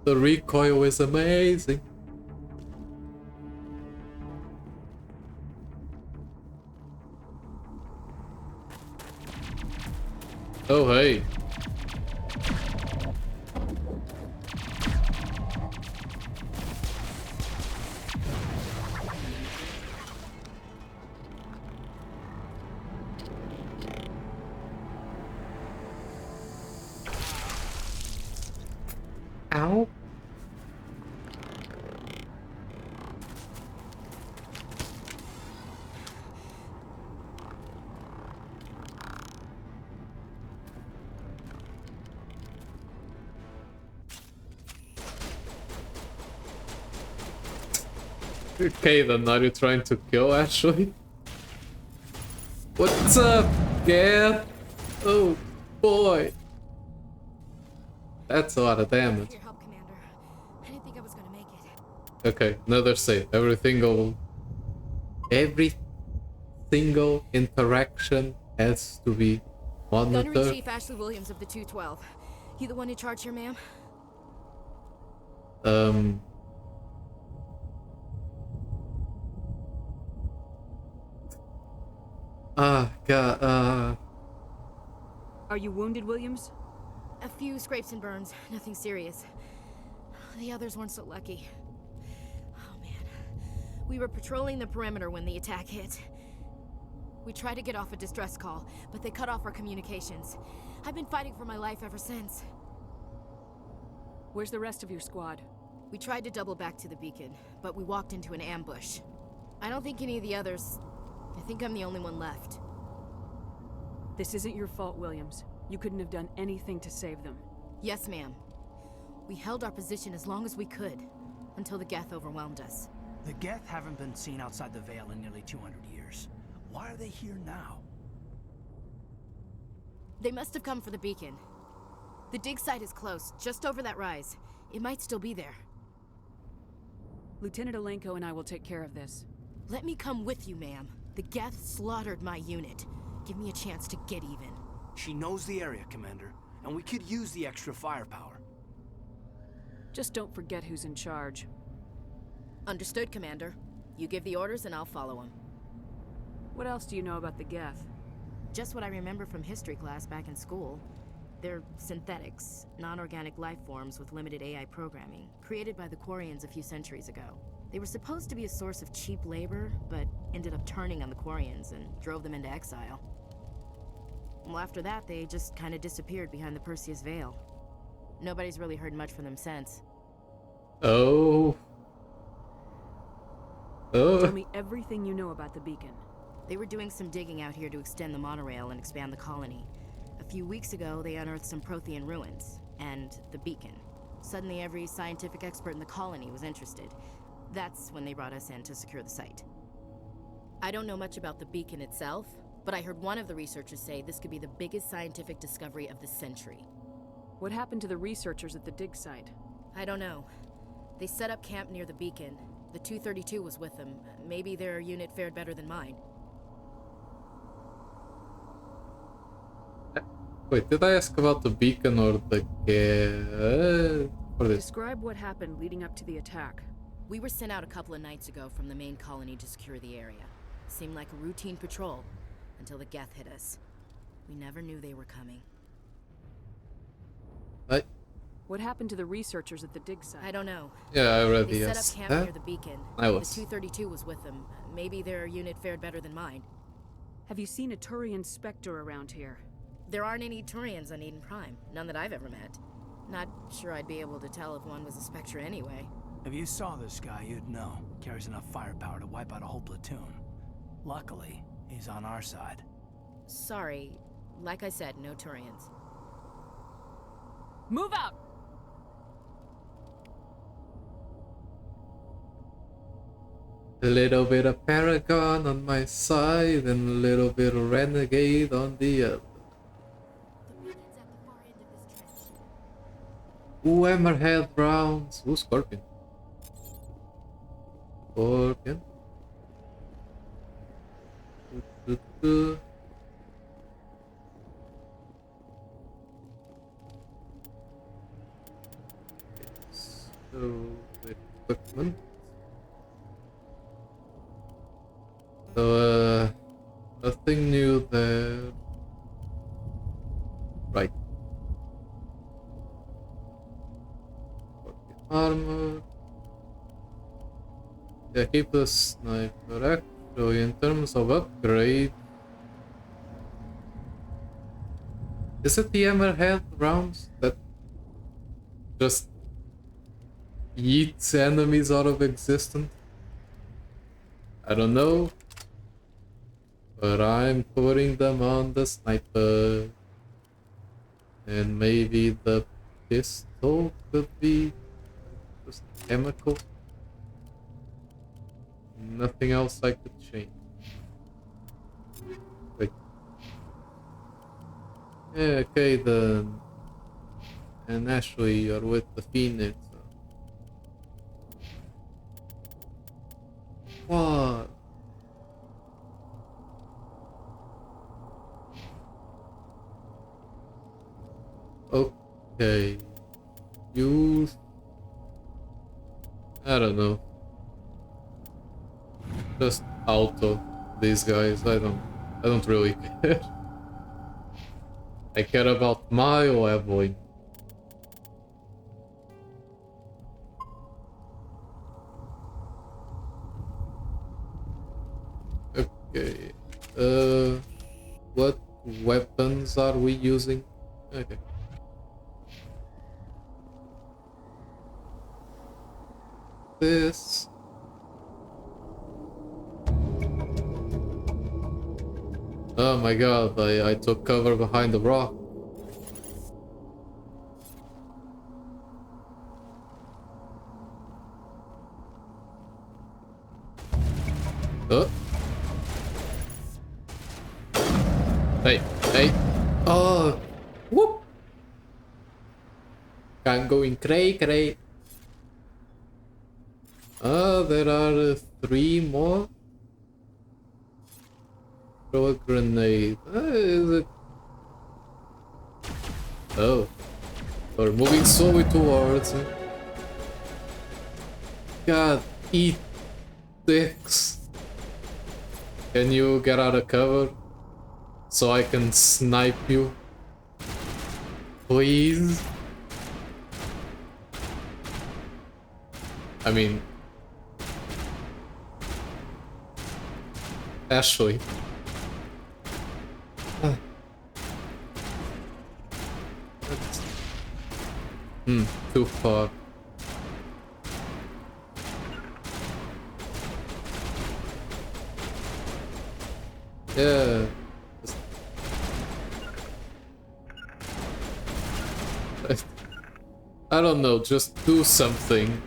The recoil is amazing. Oh, hey. Ow. Okay, then are you trying to kill Ashley? What's up, Gav? Oh boy. That's a lot of damage. Your help, Commander. I didn't think I was gonna make it. Okay, another save. Every single interaction has to be monitored. Gunnery Chief Ashley Williams of the 212. You the one in charge here, ma'am? God, Are you wounded, Williams? A few scrapes and burns, nothing serious. The others weren't so lucky. Oh man. We were patrolling the perimeter when the attack hit. We tried to get off a distress call, but they cut off our communications. I've been fighting for my life ever since. Where's the rest of your squad? We tried to double back to the beacon, but we walked into an ambush. I don't think any of the others... I think I'm the only one left. This isn't your fault, Williams. You couldn't have done anything to save them. Yes, ma'am. We held our position as long as we could, until the Geth overwhelmed us. The Geth haven't been seen outside the Veil in nearly 200 years. Why are they here now? They must have come for the beacon. The dig site is close, just over that rise. It might still be there. Lieutenant Alenko and I will take care of this. Let me come with you, ma'am. The Geth slaughtered my unit. Give me a chance to get even. She knows the area, Commander, and we could use the extra firepower. Just don't forget who's in charge. Understood, Commander. You give the orders and I'll follow them. What else do you know about the Geth? Just what I remember from history class back in school. They're synthetics, non-organic life forms with limited AI programming, created by the Quarians a few centuries ago. They were supposed to be a source of cheap labor, but ended up turning on the Quarians and drove them into exile. Well, after that, they just kind of disappeared behind the Perseus Veil. Nobody's really heard much from them since. Oh. Tell me everything you know about the beacon. They were doing some digging out here to extend the monorail and expand the colony. A few weeks ago, they unearthed some Prothean ruins, and the beacon. Suddenly, every scientific expert in the colony was interested. That's when they brought us in to secure the site. I don't know much about the beacon itself, but I heard one of the researchers say this could be the biggest scientific discovery of the century. What happened to the researchers at the dig site? I don't know. They set up camp near the beacon. The 232 was with them. Maybe their unit fared better than mine. Wait, did I ask about the beacon or the Describe what happened leading up to the attack. We were sent out a couple of nights ago from the main colony to secure the area. Seemed like a routine patrol until the Geth hit us. We never knew they were coming. What happened to the researchers at the dig site? I don't know. Yeah, I already They set asked up camp that. near the beacon. I was. The 232 was with them. Maybe their unit fared better than mine. Have you seen a Turian Spectre around here? There aren't any Turians on Eden Prime. None that I've ever met. Not sure I'd be able to tell if one was a Spectre anyway. If you saw this guy, you'd know. Carries enough firepower to wipe out a whole platoon. Luckily, he's on our side. Sorry. Like I said, no Turians. Move out! A little bit of Paragon on my side and a little bit of Renegade on the other. Ooh, Hammerhead rounds. Ooh, Scorpion. Scorpion. So, equipment. So, nothing new there. Right. Armor. Yeah, keep the sniper. Actually, in terms of upgrade, is it the Hammerhead rounds that just yeets enemies out of existence? I don't know. But I'm putting them on the sniper. And maybe the pistol could be just chemical. Nothing else I could change. Wait. Yeah, okay then. And Ashley, you're with the Phoenix. What? Okay. You... I don't know. Just auto these guys. I don't really care. I care about my leveling. Okay. What weapons are we using? Okay. This. Oh my god, I took cover behind the rock. Oh. Hey. Oh. Whoop. I'm going cray. Oh, there are 3 more. Throw a grenade. Is it? Oh. We're moving slowly towards it. God, eat dicks. Can you get out of cover? So I can snipe you? please. I mean, Ashley. Too far. Yeah. I don't know, just do something.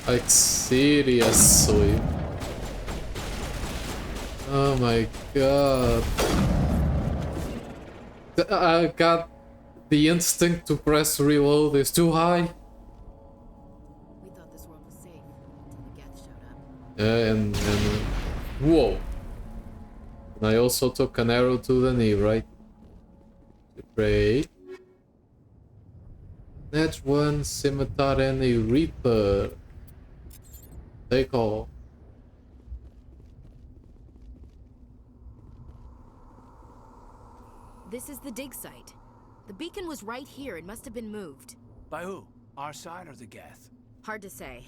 Like, seriously. Oh my god. I got the instinct to press reload is too high. We thought this world was safe until the Geth showed up. Yeah, and whoa. And I also took an arrow to the knee, right? Great. That's one scimitar and a reaper. Take all. This is the dig site. The beacon was right here. It must have been moved. By who? Our side or the Geth? Hard to say.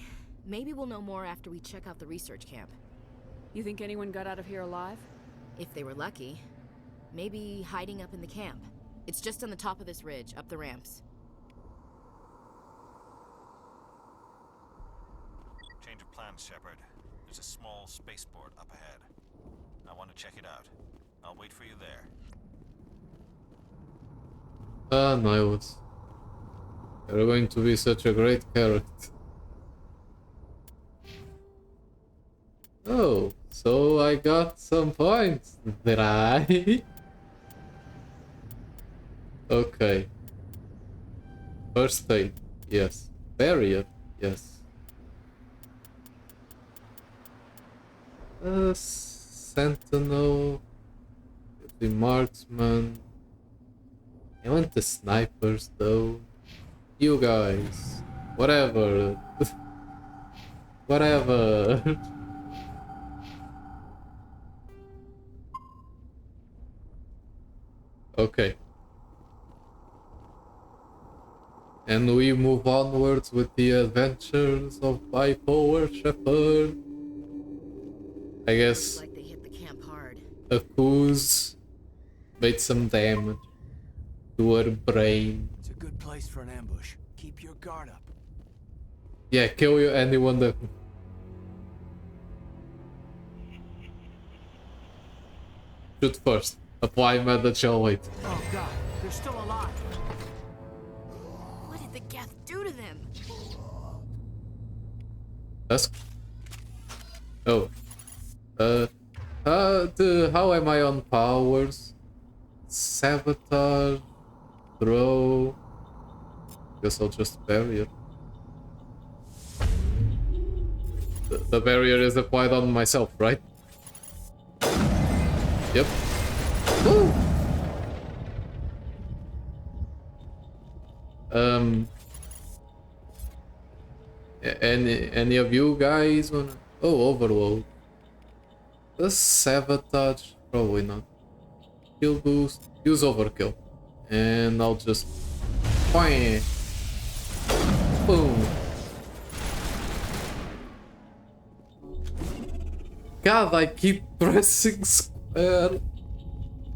Maybe we'll know more after we check out the research camp. You think anyone got out of here alive? If they were lucky. Maybe hiding up in the camp. It's just on the top of this ridge, up the ramps. Change of plans, Shepard. There's a small spaceport up ahead. I want to check it out. I'll wait for you there. Ah, Niles. You're going to be such a great character. Oh, so I got some points, did I? Okay. First aid, yes. Barrier, yes. Sentinel, the marksman. I want the snipers though. You guys, whatever. Whatever. Okay. And we move onwards with the adventures of Bipolar Shepard. I guess Like they hit the camp hard. Akuz made some damage to her brain. It's a good place for an ambush. Keep your guard up. Yeah, kill you anyone that... Shoot first. Apply method shall wait. Oh god, they're still alive. What did the Geth do to them? That's... Oh. How am I on powers? Sabotage. Throw. Guess I'll just barrier. The barrier is applied on myself, right? Yep. Woo! Any of you guys wanna... Oh, overload. The sabotage, probably not. Kill boost, use overkill. And I'll just... Boing! Boom! God, I keep pressing square.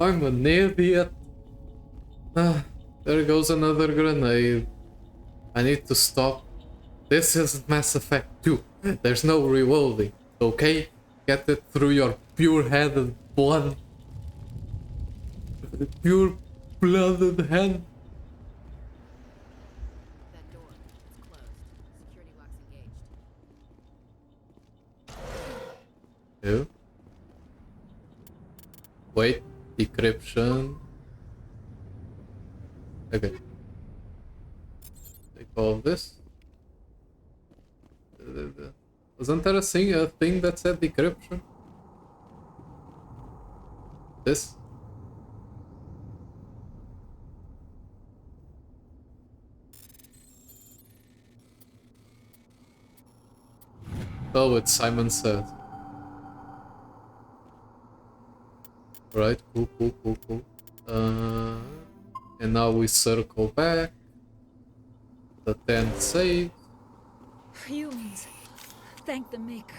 I'm an idiot. There goes another grenade. I need to stop. This is Mass Effect 2. There's no reloading, okay? Get it through your pure-headed blood. Pure-blooded head. That door. It's closed. Security lock's engaged. Ew. Wait, decryption. Okay. Take all of this. Wasn't there a thing that said decryption? This? Oh, it's Simon Says. Right, cool. And now we circle back. The tent saved. Humans. Thank the Maker.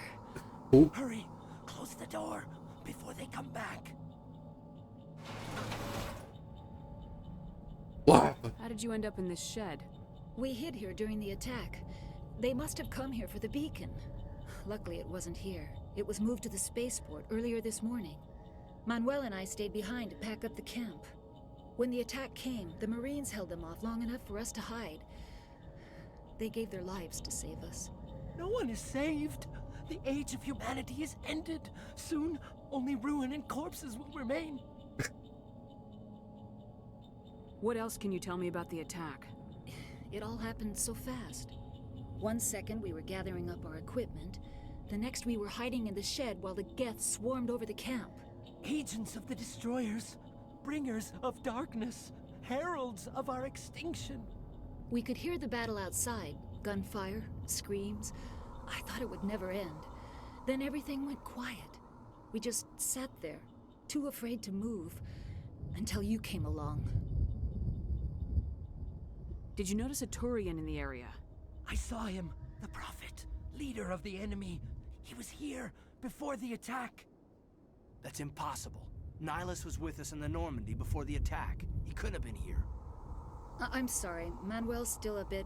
Who? Hurry! Close the door before they come back. What? How did you end up in this shed? We hid here during the attack. They must have come here for the beacon. Luckily, it wasn't here. It was moved to the spaceport earlier this morning. Manuel and I stayed behind to pack up the camp. When the attack came, the Marines held them off long enough for us to hide. They gave their lives to save us. No one is saved. The age of humanity is ended. Soon, only ruin and corpses will remain. What else can you tell me about the attack? It all happened so fast. 1 second we were gathering up our equipment. The next we were hiding in the shed while the Geth swarmed over the camp. Agents of the Destroyers, bringers of darkness, heralds of our extinction. We could hear the battle outside. Gunfire, screams. I thought it would never end. Then everything went quiet. We just sat there, too afraid to move, until you came along. Did you notice a Turian in the area? I saw him, the Prophet, leader of the enemy. He was here before the attack. That's impossible. Nihilus was with us in the Normandy before the attack. He couldn't have been here. I'm sorry, Manuel's still a bit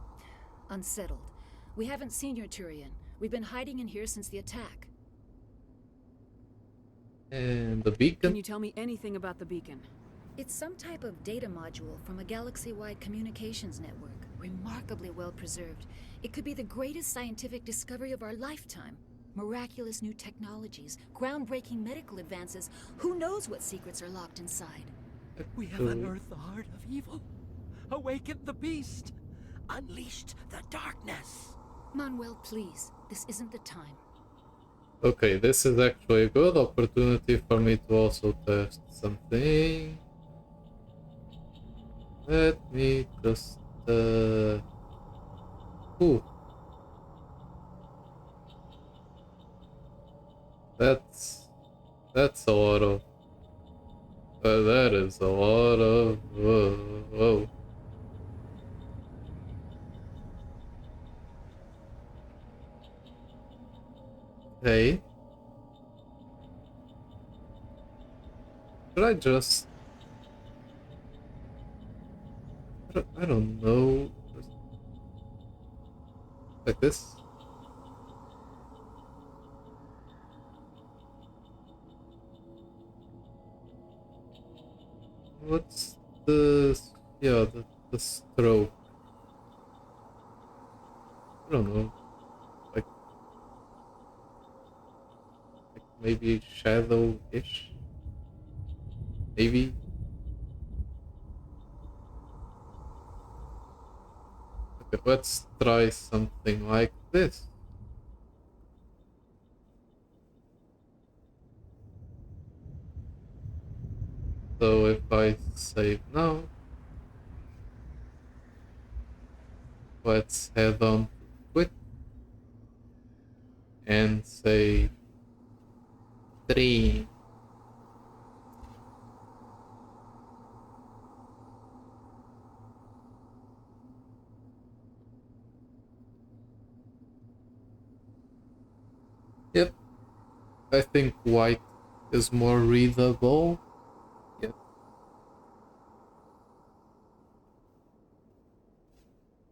unsettled. We haven't seen your Turian. We've been hiding in here since the attack. And the beacon? Can you tell me anything about the beacon? It's some type of data module from a galaxy-wide communications network. Remarkably well preserved. It could be the greatest scientific discovery of our lifetime. Miraculous new technologies, groundbreaking medical advances. Who knows what secrets are locked inside? We have unearthed the heart of evil, awakened the beast, unleashed the darkness. Manuel, please. This isn't the time. Okay, this is actually a good opportunity for me to also test something. Let me just ooh. That's a lot of that is a lot of whoa. Okay. Should I just I don't know. Like this? What's the the stroke? I don't know. Like maybe shadow-ish? Maybe? Okay, let's try something like this. So if I save now, let's head on to quit and say 3. Yep, I think white is more readable. Yep.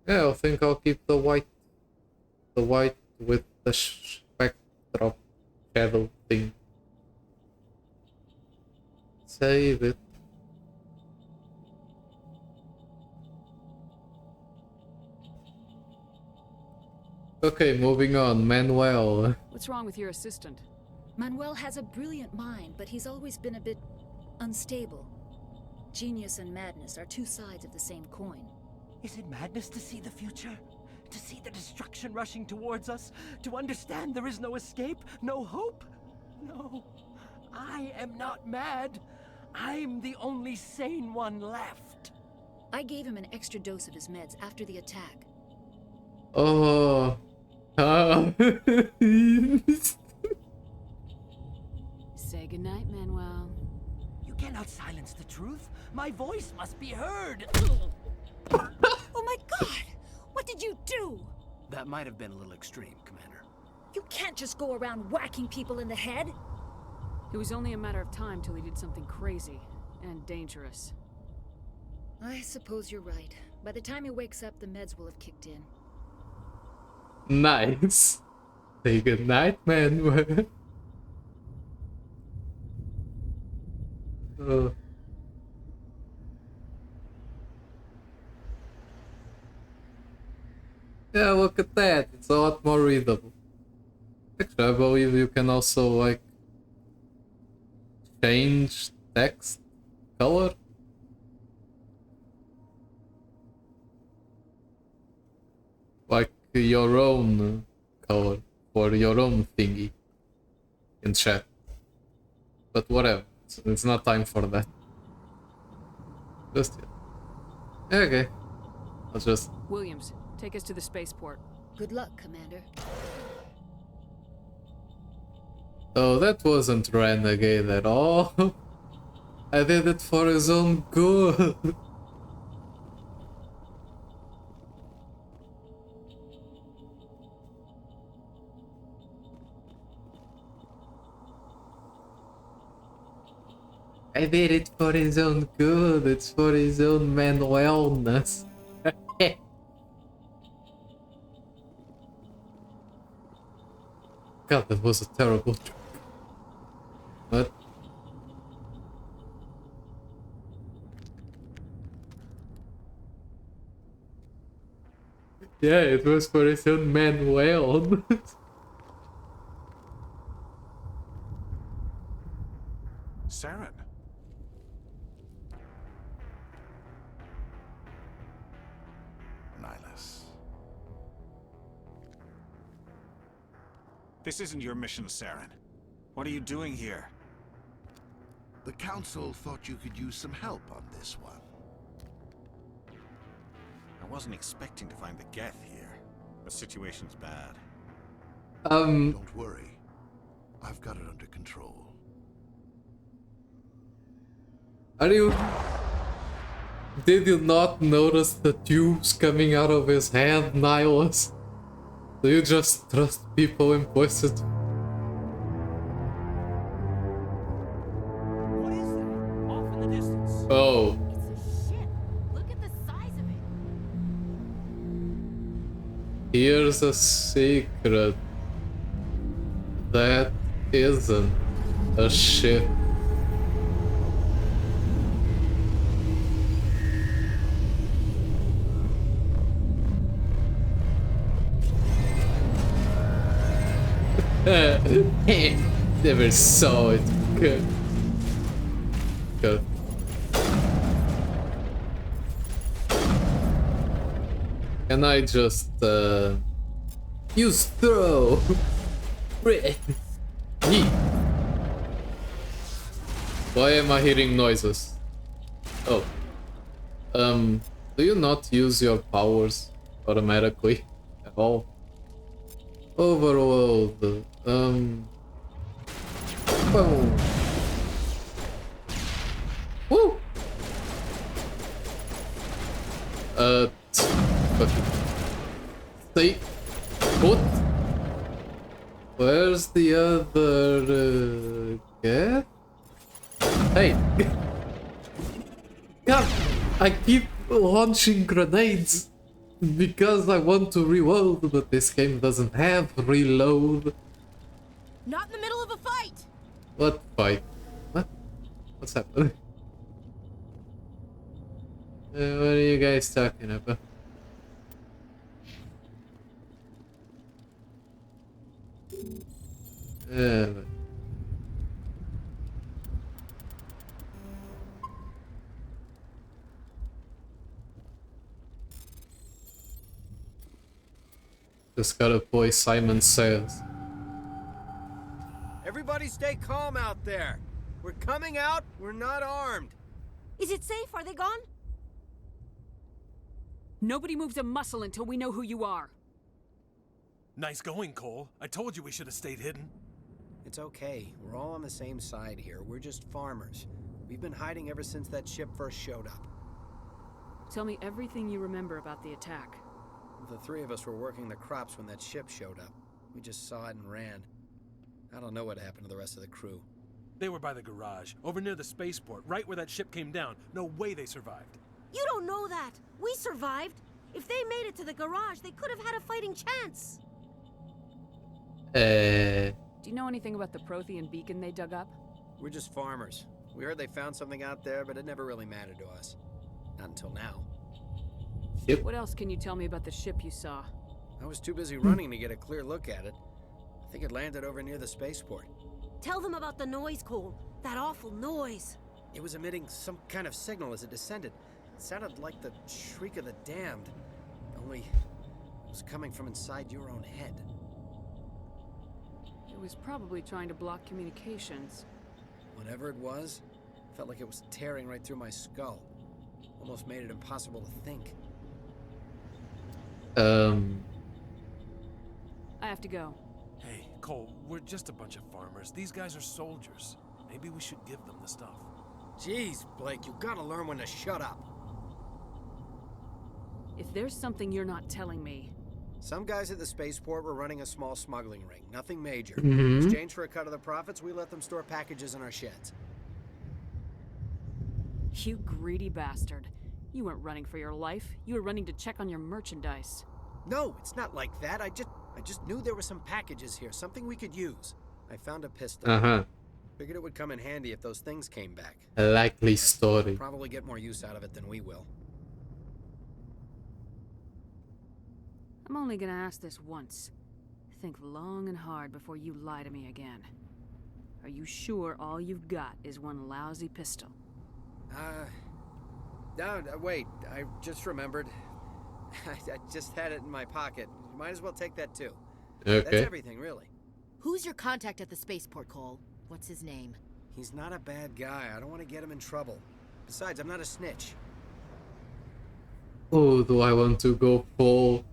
Yeah, I think I'll keep the white with the spectrum shadow thing. Save it. Okay, moving on. Manuel. What's wrong with your assistant? Manuel has a brilliant mind, but he's always been a bit unstable. Genius and madness are two sides of the same coin. Is it madness to see the future? To see the destruction rushing towards us? To understand there is no escape? No hope? No. I am not mad. I'm the only sane one left. I gave him an extra dose of his meds after the attack. Oh. Say goodnight, Manuel. You cannot silence the truth. My voice must be heard. Oh my god! What did you do? That might have been a little extreme, Commander. You can't just go around whacking people in the head. It was only a matter of time till he did something crazy and dangerous. I suppose you're right. By the time he wakes up, the meds will have kicked in. Nice. Say good night, man. Yeah, look at that. It's a lot more readable. Actually, I believe you can also, like, change text color. Like your own color for your own thingy in chat. But whatever, it's not time for that. Just yet. Okay. I'll just... Williams, take us to the spaceport. Good luck, Commander. Oh, that wasn't renegade at all. I did it for his own good. I did it for his own good. It's for his own mental wellness. God, that was a terrible joke. What? Yeah, it was for his own mental wellness. Saren. Nihilus. This isn't your mission, Saren. What are you doing here? The Council thought you could use some help on this one. I wasn't expecting to find the Geth here. The situation's bad. Don't worry. I've got it under control. Are you... Did you not notice the tubes coming out of his hand, Nihilus? Do you just trust people implicit? What is that? Off in the distance. Oh. It's a ship. Look at the size of it. Here's a secret. That isn't a ship. Never saw it. Good. Good. Can I just use throw? Why am I hearing noises? Oh. Do you not use your powers automatically at all? Overworld. Boom. Woo! Stay put. Where's the other cat? Hey! God, I keep launching grenades because I want to reload, but this game doesn't have reload. Not in the middle of a fight. What fight? What? What's happening? What are you guys talking about? Just gotta play Simon Says. Everybody stay calm out there. We're coming out, we're not armed. Is it safe? Are they gone? Nobody moves a muscle until we know who you are. Nice going, Cole. I told you we should have stayed hidden. It's okay. We're all on the same side here. We're just farmers. We've been hiding ever since that ship first showed up. Tell me everything you remember about the attack. The three of us were working the crops when that ship showed up. We just saw it and ran. I don't know what happened to the rest of the crew. They were by the garage, over near the spaceport, right where that ship came down. No way they survived. You don't know that. We survived. If they made it to the garage, they could have had a fighting chance. Do you know anything about the Prothean beacon they dug up? We're just farmers. We heard they found something out there, but it never really mattered to us. Not until now. Yep. What else can you tell me about the ship you saw? I was too busy running to get a clear look at it. I think it landed over near the spaceport. Tell them about the noise, Cole. That awful noise. It was emitting some kind of signal as it descended. It sounded like the shriek of the damned. Only it was coming from inside your own head. It was probably trying to block communications. Whatever it was, felt like it was tearing right through my skull. Almost made it impossible to think. I have to go. Hey, Cole, we're just a bunch of farmers. These guys are soldiers. Maybe we should give them the stuff. Jeez, Blake, you gotta learn when to shut up. If there's something you're not telling me... Some guys at the spaceport were running a small smuggling ring. Nothing major. Mhm. In exchange for a cut of the profits, we let them store packages in our sheds. You greedy bastard. You weren't running for your life. You were running to check on your merchandise. No, it's not like that. I just knew there were some packages here, something we could use. I found a pistol. Figured it would come in handy if those things came back. A likely story. Probably get more use out of it than we will. I'm only gonna ask this once. Think long and hard before you lie to me again. Are you sure all you've got is one lousy pistol? No, wait. I just remembered. I just had it in my pocket. You might as well take that too. Okay. That's everything, really. Who's your contact at the spaceport, Cole? What's his name? He's not a bad guy. I don't want to get him in trouble. Besides, I'm not a snitch. Oh, do I want to go full?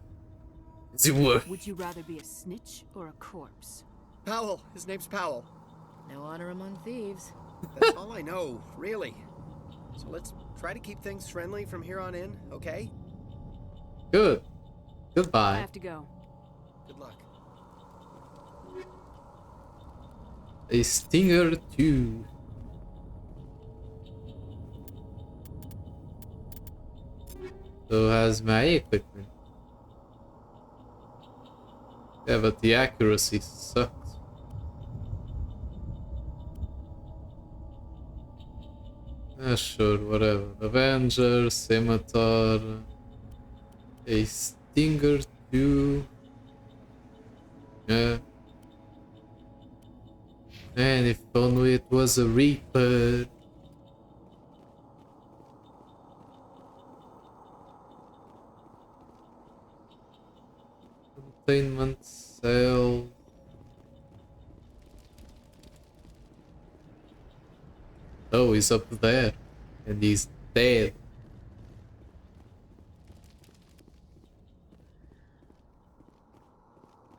Would you rather be a snitch or a corpse? Powell. His name's Powell. No honor among thieves. That's all I know, really. So let's try to keep things friendly from here on in, okay? Good. I Goodbye. have to go. Good luck. A Stinger 2. So has my equipment. Yeah, but the accuracy sucks. Sure, whatever. Avenger, Scimitar, a Stinger 2. Yeah. And if only it was a Reaper. Containment cell. Oh, he's up there. And he's dead.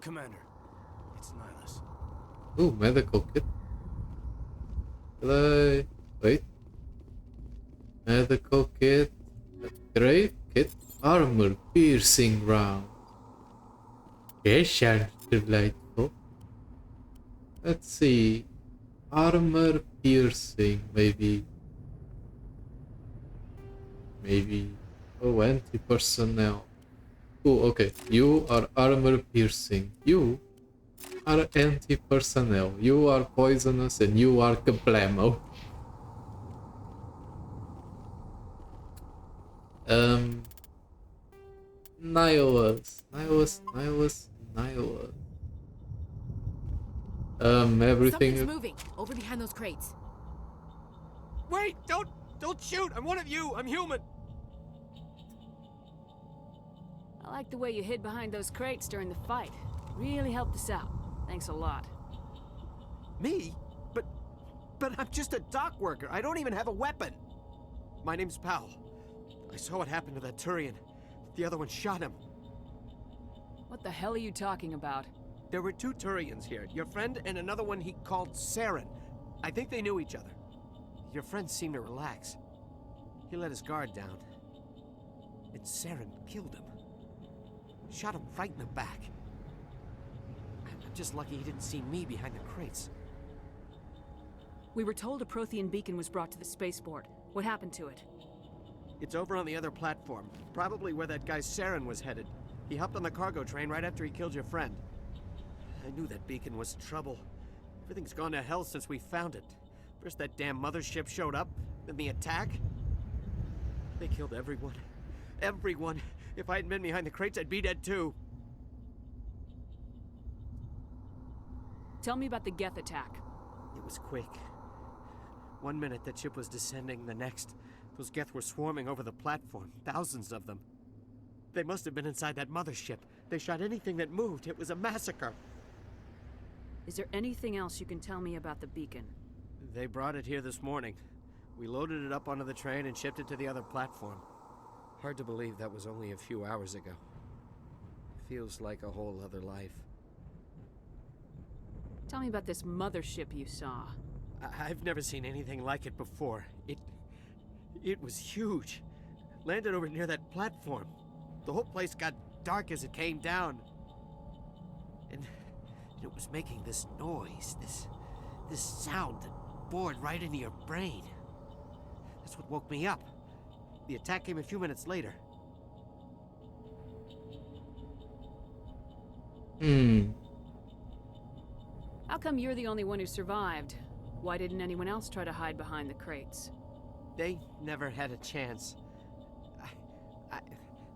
Commander, it's Nihilus. Ooh, medical kit. Could I... Wait. Medical kit. Grave kit. Armor piercing round. Yes, sounds delightful. Let's see. Armor piercing, maybe. Oh, anti-personnel. Oh, okay. You are armor piercing. You are anti-personnel. You are poisonous and you are kablamo. Nihilus. Everything. Something's moving over behind those crates. Wait! Don't shoot! I'm one of you! I'm human! I like the way you hid behind those crates during the fight. Really helped us out. Thanks a lot. Me? But I'm just a dock worker. I don't even have a weapon. My name's Powell. I saw what happened to that Turian. The other one shot him. What the hell are you talking about? There were two Turians here. Your friend and another one he called Saren. I think they knew each other. your friend seemed to relax. He let his guard down. And Saren killed him. Shot him right in the back. I'm just lucky he didn't see me behind the crates. We were told a Prothean beacon was brought to the spaceport. What happened to it? It's over on the other platform. Probably where that guy Saren was headed. He hopped on the cargo train right after he killed your friend. I knew that beacon was trouble. Everything's gone to hell since we found it. First that damn mothership showed up, then the attack. They killed everyone. Everyone. If I hadn't been behind the crates, I'd be dead too. Tell me about the Geth attack. It was quick. 1 minute that ship was descending, the next, those Geth were swarming over the platform, thousands of them. They must have been inside that mothership. They shot anything that moved. It was a massacre. Is there anything else you can tell me about the beacon? They brought it here this morning. We loaded it up onto the train and shipped it to the other platform. Hard to believe that was only a few hours ago. Feels like a whole other life. Tell me about this mothership you saw. I've never seen anything like it before. It was huge. Landed over near that platform. The whole place got dark as it came down. And it was making this noise, this sound that bored right into your brain. That's what woke me up. The attack came a few minutes later. How come you're the only one who survived? Why didn't anyone else try to hide behind the crates? They never had a chance.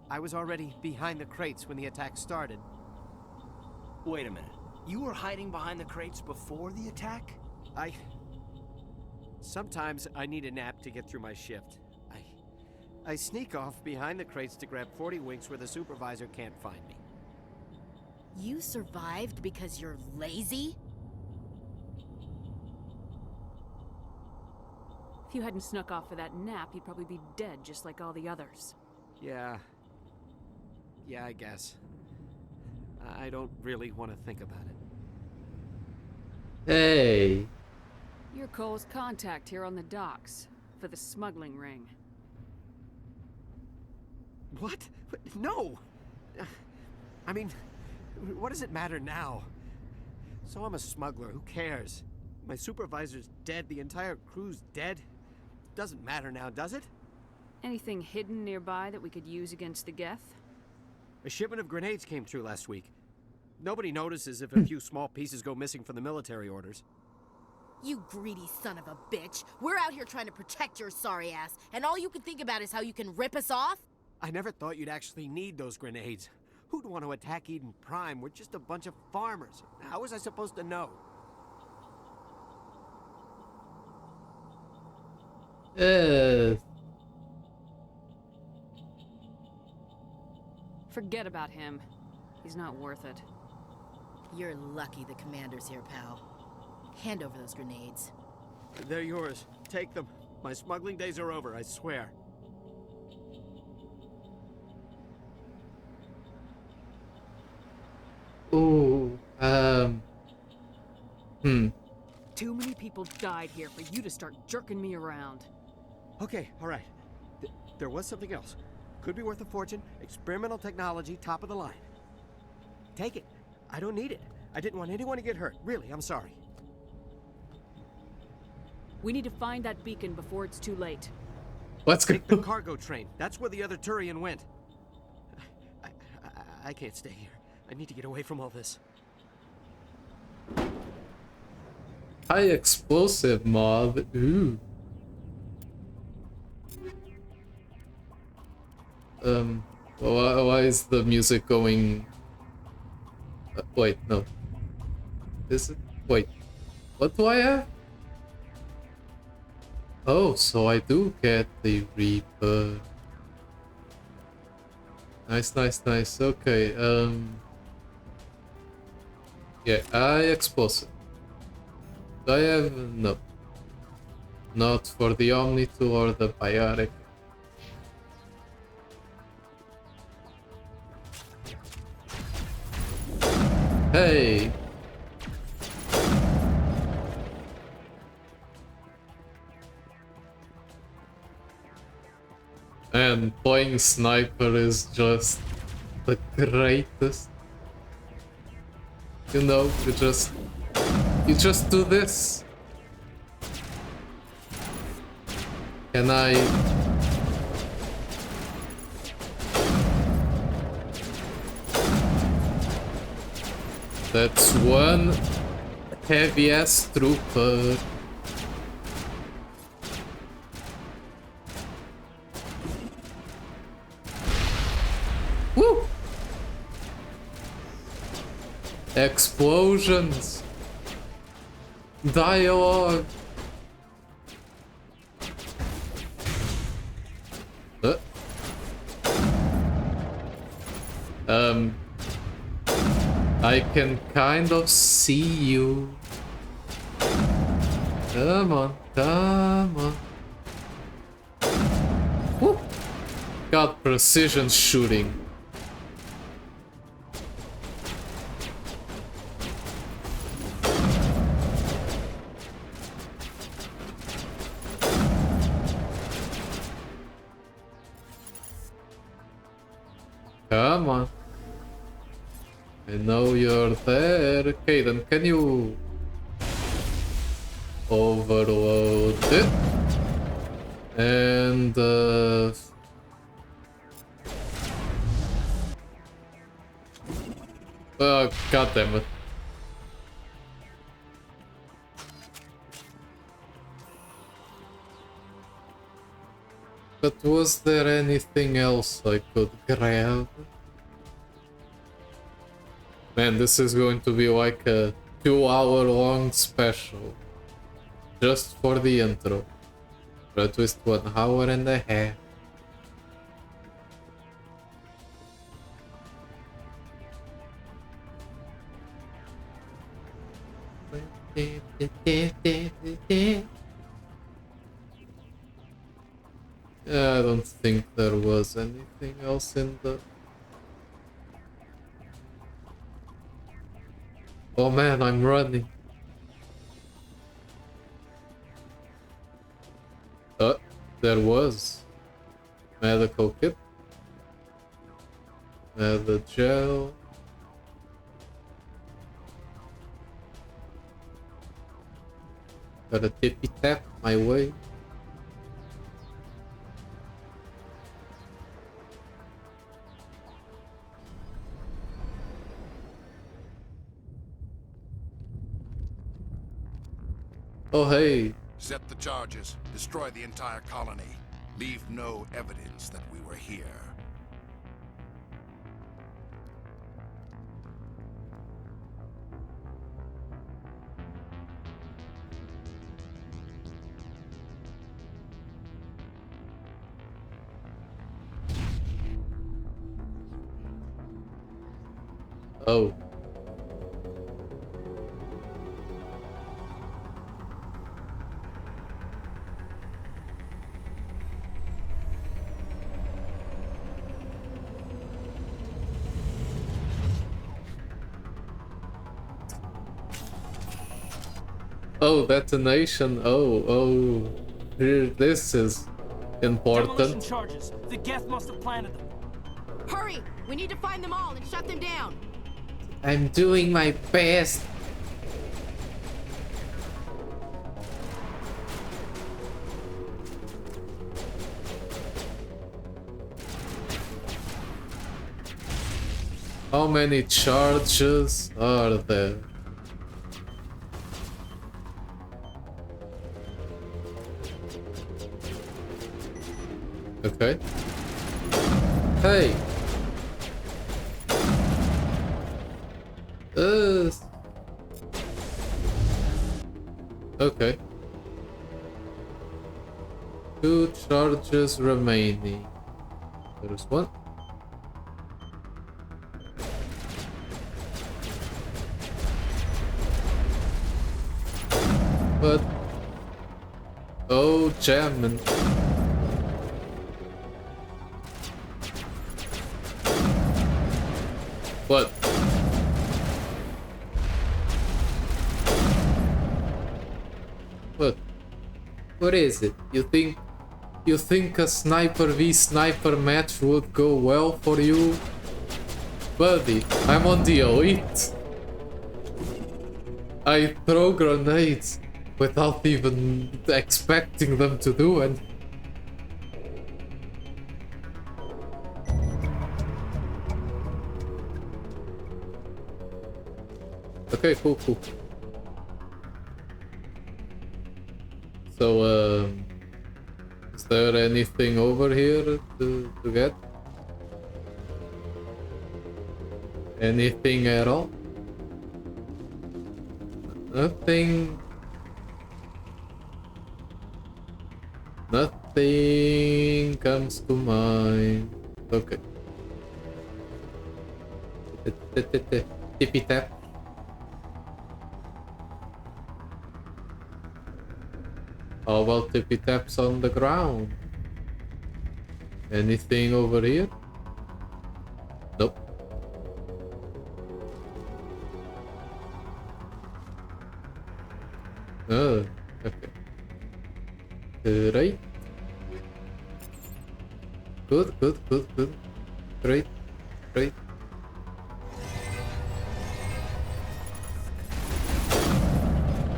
I was already behind the crates when the attack started. Wait a minute. You were hiding behind the crates before the attack? Sometimes I need a nap to get through my shift. I sneak off behind the crates to grab 40 winks where the supervisor can't find me. You survived because you're lazy? If you hadn't snuck off for that nap, you'd probably be dead just like all the others. Yeah, I guess. I don't really want to think about it. Hey! You're Cole's contact here on the docks, for the smuggling ring. What? No! I mean, what does it matter now? So I'm a smuggler, who cares? My supervisor's dead, the entire crew's dead. Doesn't matter now, does it? Anything hidden nearby that we could use against the Geth? A shipment of grenades came through last week. Nobody notices if a few small pieces go missing from the military orders. You greedy son of a bitch. We're out here trying to protect your sorry ass, and all you can think about is how you can rip us off? I never thought you'd actually need those grenades. Who'd want to attack Eden Prime? We're just a bunch of farmers. How was I supposed to know? Forget about him. He's not worth it. You're lucky the commander's here, pal. Hand over those grenades. They're yours. Take them. My smuggling days are over, I swear. Ooh, Too many people died here for you to start jerking me around. Okay, all right. There was something else. Could be worth a fortune. Experimental technology, top of the line. Take it. I don't need it. I didn't want anyone to get hurt. Really, I'm sorry. We need to find that beacon before it's too late. Let's go. Take the cargo train. That's where the other Turian went. I can't stay here. I need to get away from all this. High explosive mob. Ooh. Why is the music going? Wait, no. Is it? Wait. What do I have? Oh, so I do get the Reaper. Nice. Okay, yeah, high explosive. Do I have? No. Not for the Omni 2 or the Biotic. Hey! Man, playing sniper is just the greatest. You know, you just do this. Can I? That's one heavy ass trooper. Woo! Explosions. Dialogue. I can kind of see you. Come on, come on. Woo! Got precision shooting. Come on. I know you're there. Okay, then can you overload it? And oh, god damn it. But was there anything else I could grab? Man, this is going to be like a 2-hour-long special. Just for the intro. Or at least 1 hour and a half. Yeah, I don't think there was anything else in the... Oh man, I'm running. There was. Medical kit. The gel. Got a tippy tap my way. Oh hey. Set the charges. Destroy the entire colony. Leave no evidence that we were here. Oh. Oh, detonation. Oh. This is important. Demolition charges. The Geth must have planted them. Hurry! We need to find them all and shut them down. I'm doing my best. How many charges are there? Okay. Hey. Okay. 2 charges remaining. There's one. But oh, jamming. What? What? What is it? You think You think a sniper v sniper match would go well for you? Buddy, I'm on the elite. I throw grenades without even expecting them to do it. Okay, cool. So, is there anything over here to get? Anything at all? Nothing. Nothing comes to mind. Okay. Tippy tap. How about tippy taps on the ground? Anything over here? Nope. Oh, okay. Right. Good. Great.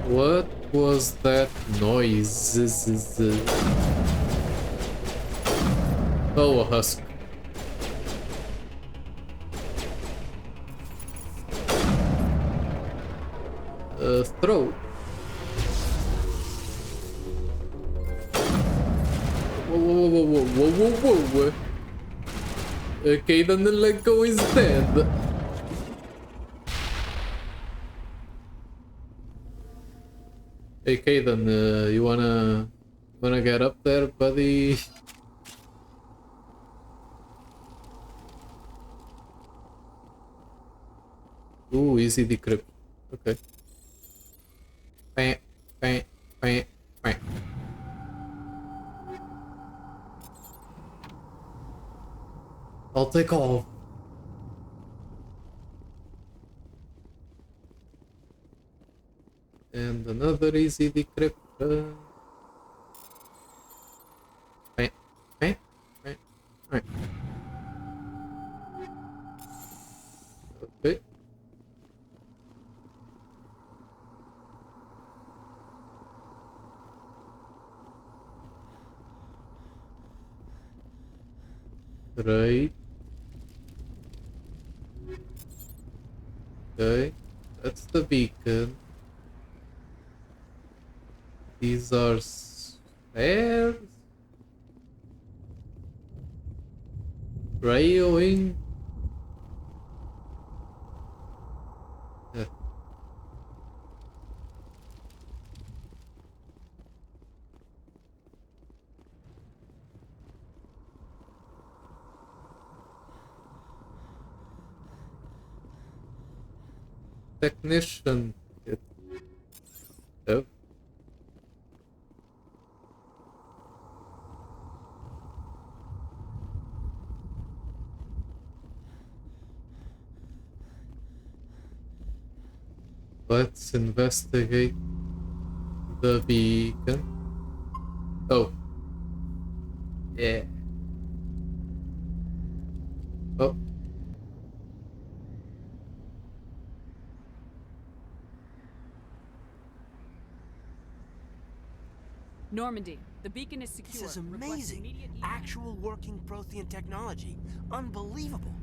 What was that noise? Oh, a husk. Throw. Whoa. Okay, then the Lego is dead. Okay, then you wanna get up there, buddy? Ooh, easy decrypt. Okay. Bam. I'll take all. And another easy decrypt. Bam. Right. Okay. Right. Okay. That's the beacon. These are stairs. Railing. Technician. Yep. Let's investigate the beacon. Oh. Yeah. Oh. Normandy, the beacon is secure. This is amazing. Actual working Prothean technology. Unbelievable.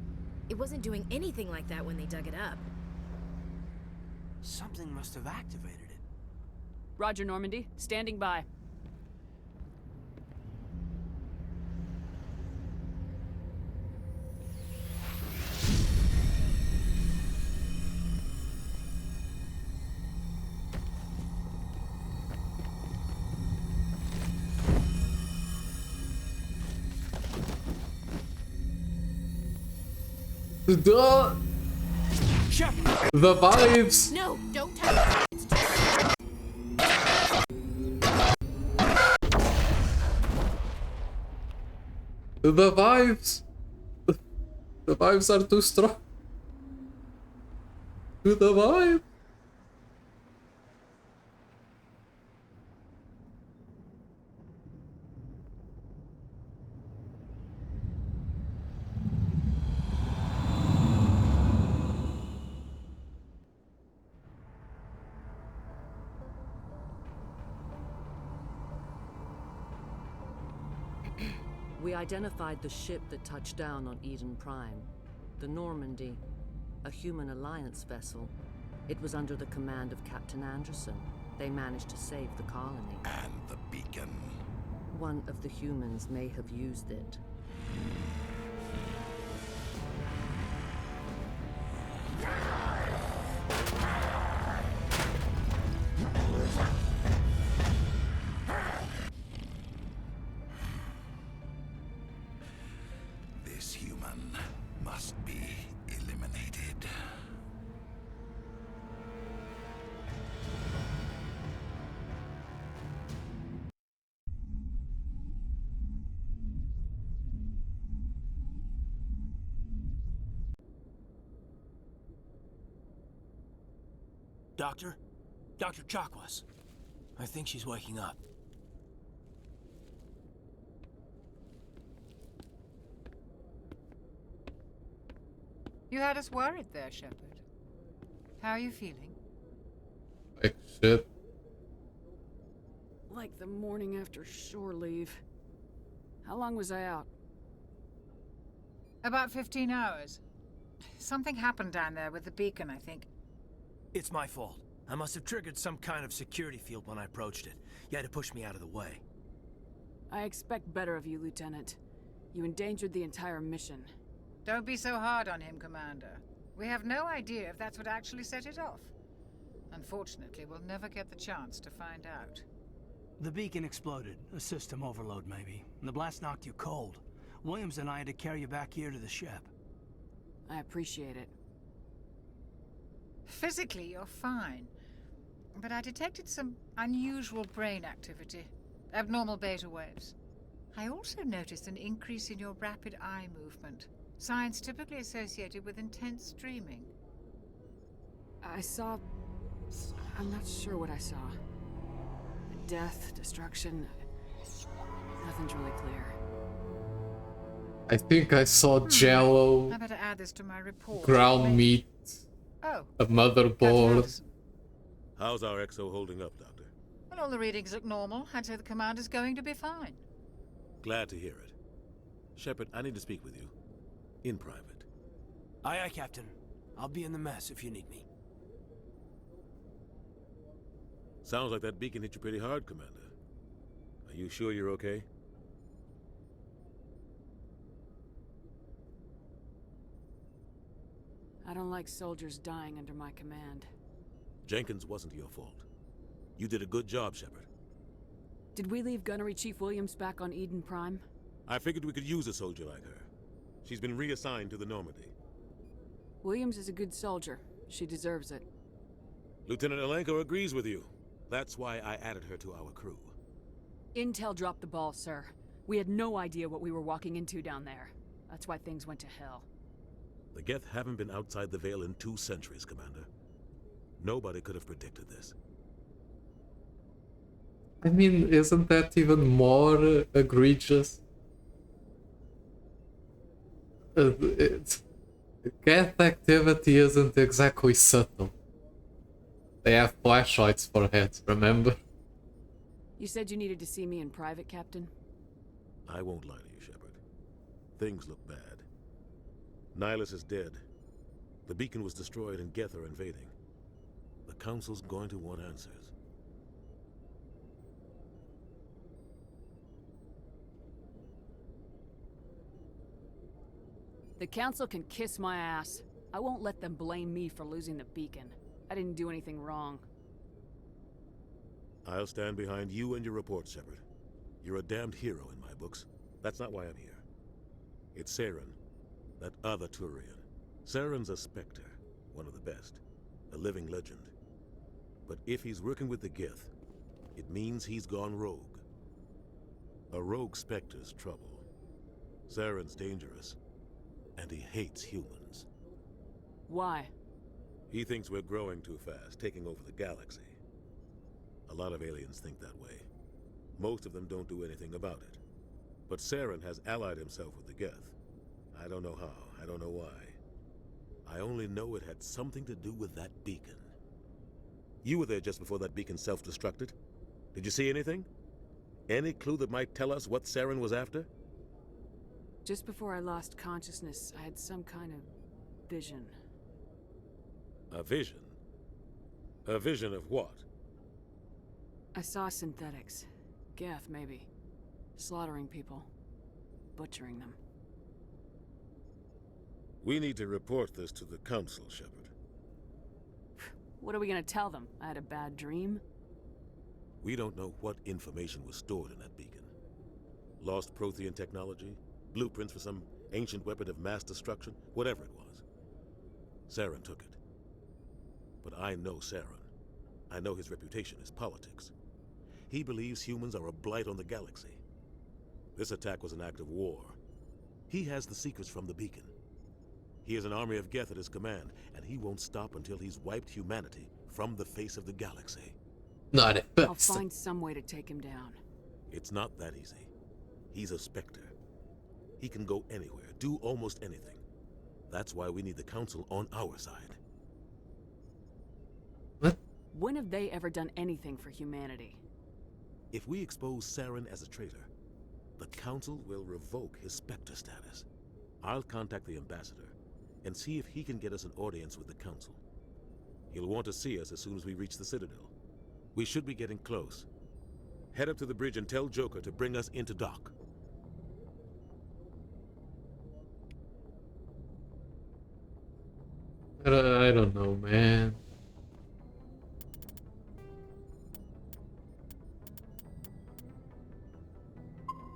It wasn't doing anything like that when they dug it up. Something must have activated it. Roger, Normandy. Standing by. The vibes. No, don't touch it. It's just... The vibes. The vibes are too strong. To the vibe. We identified the ship that touched down on Eden Prime. The Normandy. A human alliance vessel. It was under the command of Captain Anderson. They managed to save the colony. And the beacon. One of the humans may have used it. This human must be eliminated. Doctor? Dr. Chakwas. I think she's waking up. You had us worried there, Shepard. How are you feeling? Like shit. Like the morning after shore leave. How long was I out? About 15 hours. Something happened down there with the beacon, I think. It's my fault. I must have triggered some kind of security field when I approached it. You had to push me out of the way. I expect better of you, Lieutenant. You endangered the entire mission. Don't be so hard on him, Commander. We have no idea if that's what actually set it off. Unfortunately, we'll never get the chance to find out. The beacon exploded. A system overload, maybe. And the blast knocked you cold. Williams and I had to carry you back here to the ship. I appreciate it. Physically, you're fine. But I detected some unusual brain activity. Abnormal beta waves. I also noticed an increase in your rapid eye movement. Signs typically associated with intense dreaming. I saw... I'm not sure what I saw. Death, destruction... Nothing's really clear. I think I saw jello, I better add this to my report. ground meat, Oh, a motherboard. How's our exo holding up, Doctor? well, all the readings look normal. I'd say the commander's going to be fine. Glad to hear it. Shepard, I need to speak with you. In private. Aye, aye, Captain. I'll be in the mess if you need me. Sounds like that beacon hit you pretty hard, Commander. Are you sure you're okay? I don't like soldiers dying under my command. Jenkins wasn't your fault. You did a good job, Shepard. Did we leave Gunnery Chief Williams back on Eden Prime? I figured we could use a soldier like her. She's been reassigned to the Normandy. Williams is a good soldier. She deserves it. Lieutenant Alenko agrees with you. That's why I added her to our crew. Intel dropped the ball, sir. We had no idea what we were walking into down there. That's why things went to hell. The Geth haven't been outside the Veil in 2 centuries, Commander. Nobody could have predicted this. I mean, isn't that even more egregious? Geth activity isn't exactly subtle. They have flashlights for heads, remember? You said you needed to see me in private, Captain? I won't lie to you, Shepard. Things look bad. Nihilus is dead. The beacon was destroyed and Geth are invading. The Council's going to want answers. The Council can kiss my ass. I won't let them blame me for losing the beacon. I didn't do anything wrong. I'll stand behind you and your report, Shepard. You're a damned hero in my books. That's not why I'm here. It's Saren, that other Turian. Saren's a Spectre, one of the best. A living legend. But if he's working with the Geth, it means he's gone rogue. A rogue Spectre's trouble. Saren's dangerous. And he hates humans. Why? He thinks we're growing too fast, taking over the galaxy. A lot of aliens think that way. Most of them don't do anything about it. But Saren has allied himself with the Geth. I don't know how, I don't know why. I only know it had something to do with that beacon. You were there just before that beacon self-destructed. Did you see anything? Any clue that might tell us what Saren was after? Just before I lost consciousness, I had some kind of vision. A vision? A vision of what? I saw synthetics. Geth, maybe. Slaughtering people. Butchering them. We need to report this to the Council, Shepard. What are we gonna tell them? I had a bad dream? We don't know what information was stored in that beacon. Lost Prothean technology? Blueprints for some ancient weapon of mass destruction? Whatever it was. Saren took it. But I know Saren. I know his reputation is politics. He believes humans are a blight on the galaxy. This attack was an act of war. He has the secrets from the beacon. He has an army of Geth at his command, and he won't stop until he's wiped humanity from the face of the galaxy. Not at I'll best. find some way to take him down. It's not that easy. He's a Spectre. He can go anywhere, do almost anything. That's why we need the Council on our side. What? When have they ever done anything for humanity? If we expose Saren as a traitor, the Council will revoke his Spectre status. I'll contact the Ambassador and see if he can get us an audience with the Council. He'll want to see us as soon as we reach the Citadel. We should be getting close. Head up to the bridge and tell Joker to bring us into dock. I don't know, man.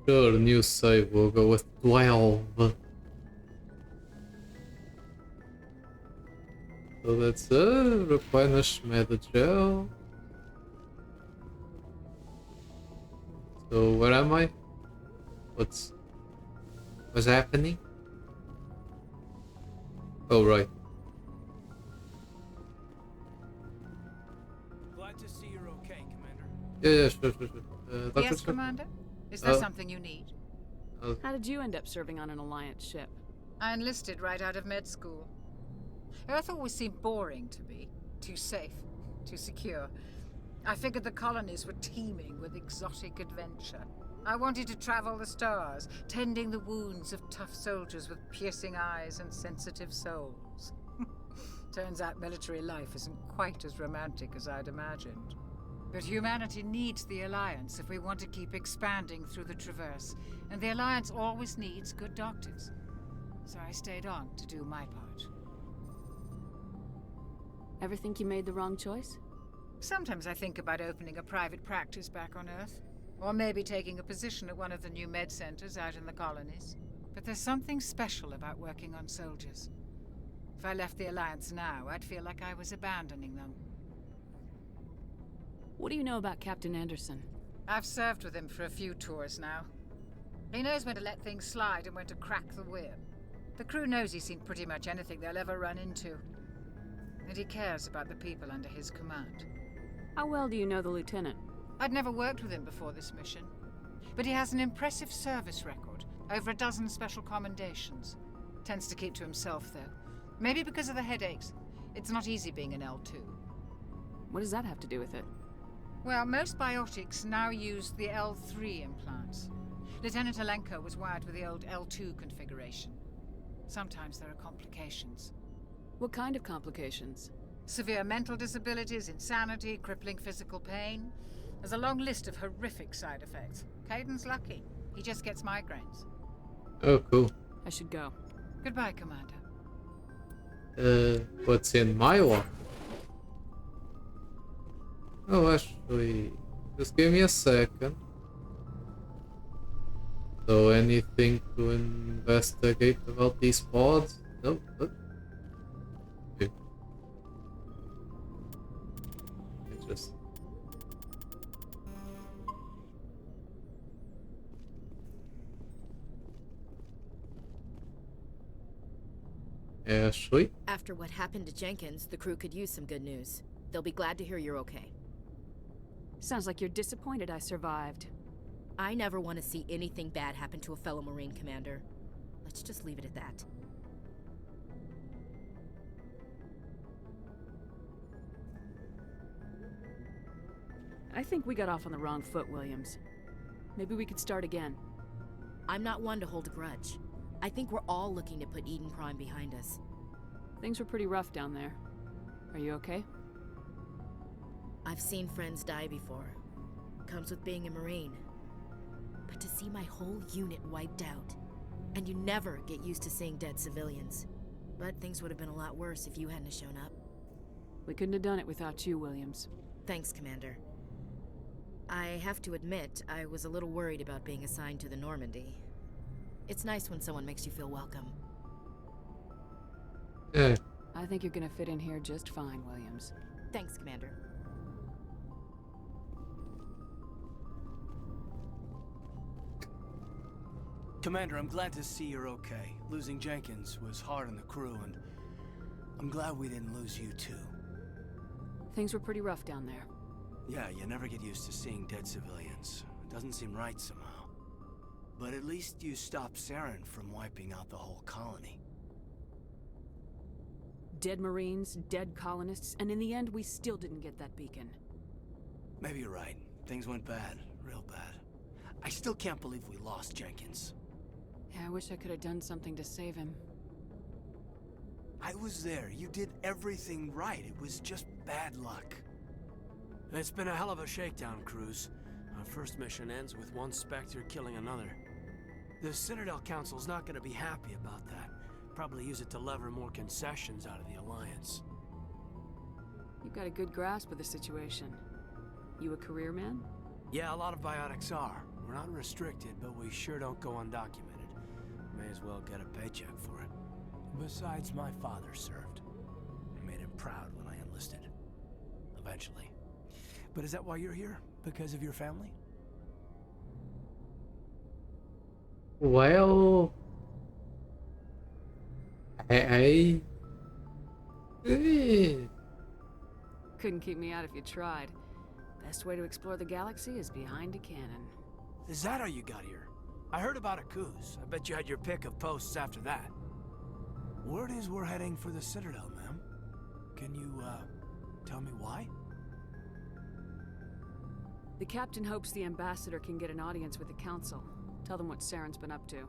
Sure, new save, we'll go with 12. So that's replenish meta gel. So where am I? What's happening? Oh right. Glad to see you're okay, Commander. Yeah, sure. Dr. Yes, Shepard? Commander? Is there something you need? How did you end up serving on an Alliance ship? I enlisted right out of med school. Earth always seemed boring to me. Too safe, too secure. I figured the colonies were teeming with exotic adventure. I wanted to travel the stars, tending the wounds of tough soldiers with piercing eyes and sensitive souls. Turns out military life isn't quite as romantic as I'd imagined. But humanity needs the Alliance if we want to keep expanding through the Traverse, and the Alliance always needs good doctors. So I stayed on to do my part. Ever think you made the wrong choice? Sometimes I think about opening a private practice back on Earth. Or maybe taking a position at one of the new med centers out in the colonies. But there's something special about working on soldiers. If I left the Alliance now, I'd feel like I was abandoning them. What do you know about Captain Anderson? I've served with him for a few tours now. He knows when to let things slide and when to crack the whip. The crew knows he's seen pretty much anything they'll ever run into. And he cares about the people under his command. How well do you know the Lieutenant? I'd never worked with him before this mission. But he has an impressive service record. Over a dozen special commendations. Tends to keep to himself, though. Maybe because of the headaches. It's not easy being an L2. What does that have to do with it? Well, most biotics now use the L3 implants. Lieutenant Alenko was wired with the old L2 configuration. Sometimes there are complications. What kind of complications? Severe mental disabilities, insanity, crippling physical pain. There's a long list of horrific side effects. Caden's lucky. He just gets migraines. Oh, cool. I should go. Goodbye, Commander. What's in my wallet? Oh, actually, just give me a second. So, anything to investigate about these pods? Nope. Okay. Interesting. Ashley? After what happened to Jenkins, the crew could use some good news. They'll be glad to hear you're okay. Sounds like you're disappointed I survived. I never want to see anything bad happen to a fellow Marine commander. Let's just leave it at that. I think we got off on the wrong foot, Williams. Maybe we could start again. I'm not one to hold a grudge. I think we're all looking to put Eden Prime behind us. Things were pretty rough down there. Are you okay? I've seen friends die before. Comes with being a Marine. But to see my whole unit wiped out, and you never get used to seeing dead civilians. But things would have been a lot worse if you hadn't shown up. We couldn't have done it without you, Williams. Thanks, Commander. I have to admit, I was a little worried about being assigned to the Normandy. It's nice when someone makes you feel welcome. Yeah. I think you're gonna fit in here just fine, Williams. Thanks, Commander. Commander, I'm glad to see you're okay. Losing Jenkins was hard on the crew, and I'm glad we didn't lose you too. Things were pretty rough down there. Yeah, you never get used to seeing dead civilians. It doesn't seem right somehow. But at least you stopped Saren from wiping out the whole colony. Dead Marines, dead colonists, and in the end, we still didn't get that beacon. Maybe you're right. Things went bad. Real bad. I still can't believe we lost Jenkins. Yeah, I wish I could have done something to save him. I was there. You did everything right. It was just bad luck. It's been a hell of a shakedown, Cruz. Our first mission ends with one Spectre killing another. The Citadel Council's not gonna be happy about that. Probably use it to lever more concessions out of the Alliance. You've got a good grasp of the situation. You a career man? Yeah, a lot of biotics are. We're not restricted, but we sure don't go undocumented. May as well get a paycheck for it. Besides, my father served. I made him proud when I enlisted. Eventually. But is that why you're here? Because of your family? Well, I Couldn't keep me out if you tried. Best way to explore the galaxy is behind a cannon. Is that how you got here? I heard about Akuz. I bet you had your pick of posts after that. Word is we're heading for the Citadel, ma'am. Can you, tell me why? The captain hopes the ambassador can get an audience with the council. Tell them what Saren's been up to.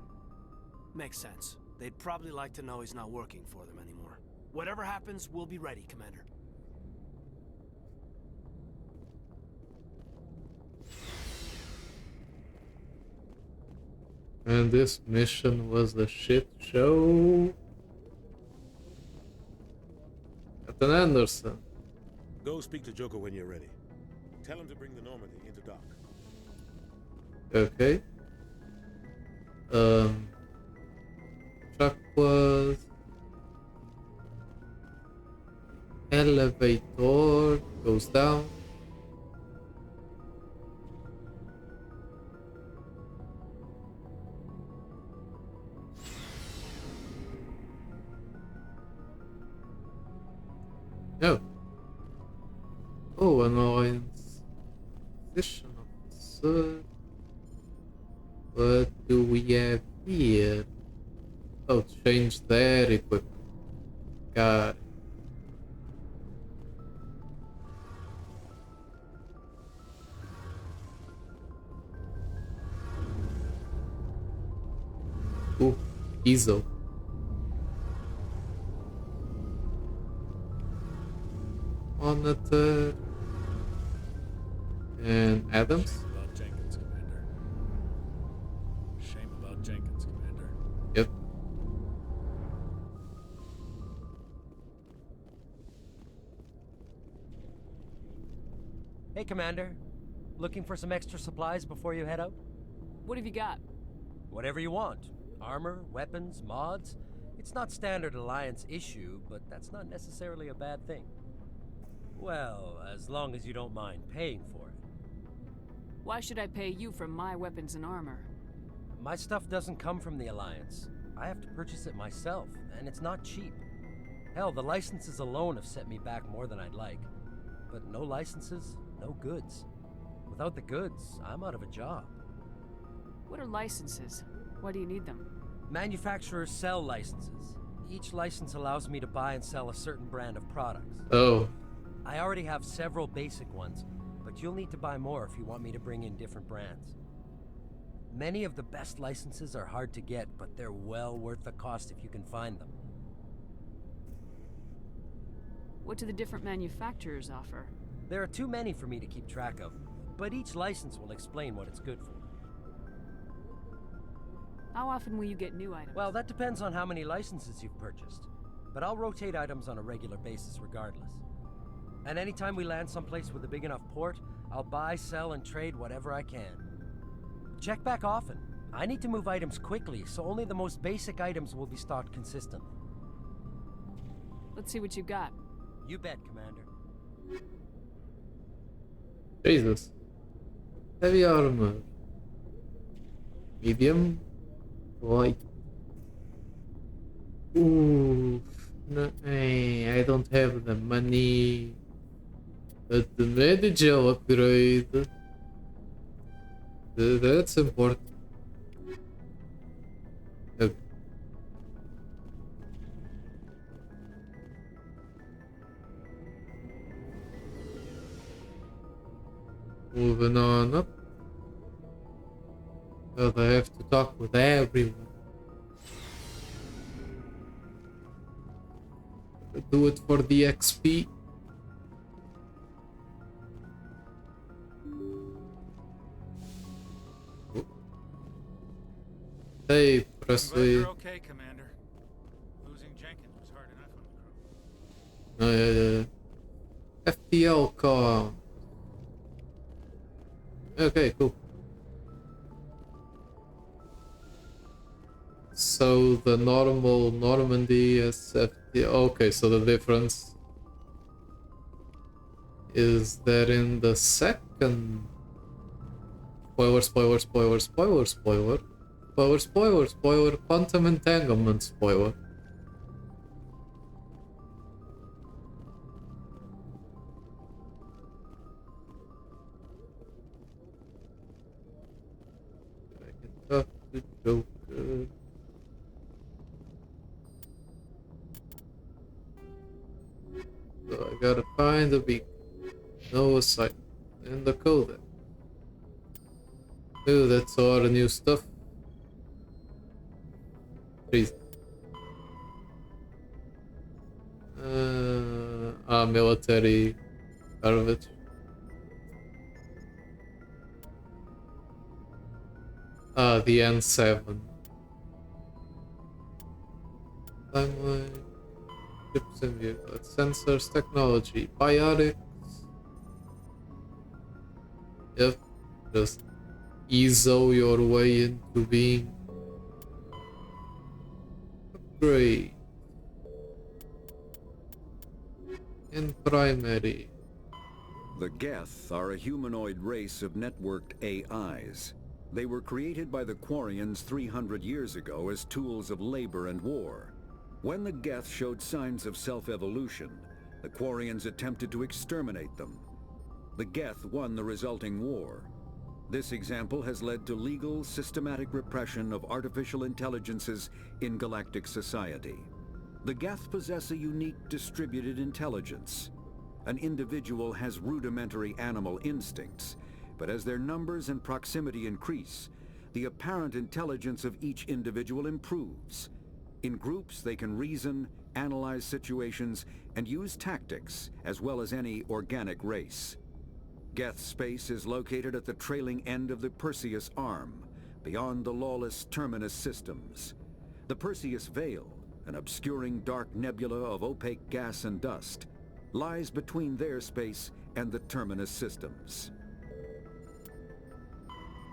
Makes sense. They'd probably like to know he's not working for them anymore. Whatever happens, we'll be ready, Commander. And this mission was the shit show. Captain Anderson. Go speak to Joker when you're ready. Tell him to bring the Normandy into dock. Okay. Truck was elevator goes down. No. Oh, an alliance position officer. What do we have here? Oh, change their equipment. Got it. Ooh, Iso. Monitor. And Adams. About Jenkins, Commander. Shame about Jenkins, Commander. Yep. Hey, Commander. Looking for some extra supplies before you head out? What have you got? Whatever you want. Armor, weapons, mods. It's not standard Alliance issue, but that's not necessarily a bad thing. Well, as long as you don't mind paying for it. Why should I pay you for my weapons and armor? My stuff doesn't come from the Alliance. I have to purchase it myself, and it's not cheap. Hell, the licenses alone have set me back more than I'd like. But no licenses, no goods. Without the goods, I'm out of a job. What are licenses? Why do you need them? Manufacturers sell licenses. Each license allows me to buy and sell a certain brand of products. Oh. I already have several basic ones, but you'll need to buy more if you want me to bring in different brands. Many of the best licenses are hard to get, but they're well worth the cost if you can find them. What do the different manufacturers offer? There are too many for me to keep track of, but each license will explain what it's good for. How often will you get new items? Well, that depends on how many licenses you've purchased, but I'll rotate items on a regular basis regardless. And anytime we land someplace with a big enough port, I'll buy, sell, and trade whatever I can. Check back often. I need to move items quickly, so only the most basic items will be stocked consistently. Let's see what you got. You bet, Commander. Jesus. Heavy armor. Medium. Light. Ooh. No, I don't have the money. But the medical upgrade. That's important. Okay. Moving on up. But I have to talk with everyone. Do it for the XP. Hey, Presley. You're okay, Commander. Losing Jenkins was hard enough on the crew. Oh, yeah. FTL car. Okay, cool. So the normal Normandy is FTL. Okay, so the difference is that in the second. Spoiler, quantum entanglement spoiler. I can talk to Joker. So I gotta find the beacon. No site. And the code. Ooh, that's all the new stuff. Please. Military garbage. The N7. Timeline. Ships and vehicles. Sensors, technology. Biotics. Yep. Just ease-o your way into being upgrade. In primary. The Geth are a humanoid race of networked AIs. They were created by the Quarians 300 years ago as tools of labor and war. When the Geth showed signs of self-evolution, the Quarians attempted to exterminate them. The Geth won the resulting war. This example has led to legal, systematic repression of artificial intelligences in galactic society. The Geth possess a unique distributed intelligence. An individual has rudimentary animal instincts, but as their numbers and proximity increase, the apparent intelligence of each individual improves. In groups, they can reason, analyze situations, and use tactics, as well as any organic race. Geth space is located at the trailing end of the Perseus Arm, beyond the lawless Terminus systems. The Perseus Veil, an obscuring dark nebula of opaque gas and dust, lies between their space and the Terminus systems.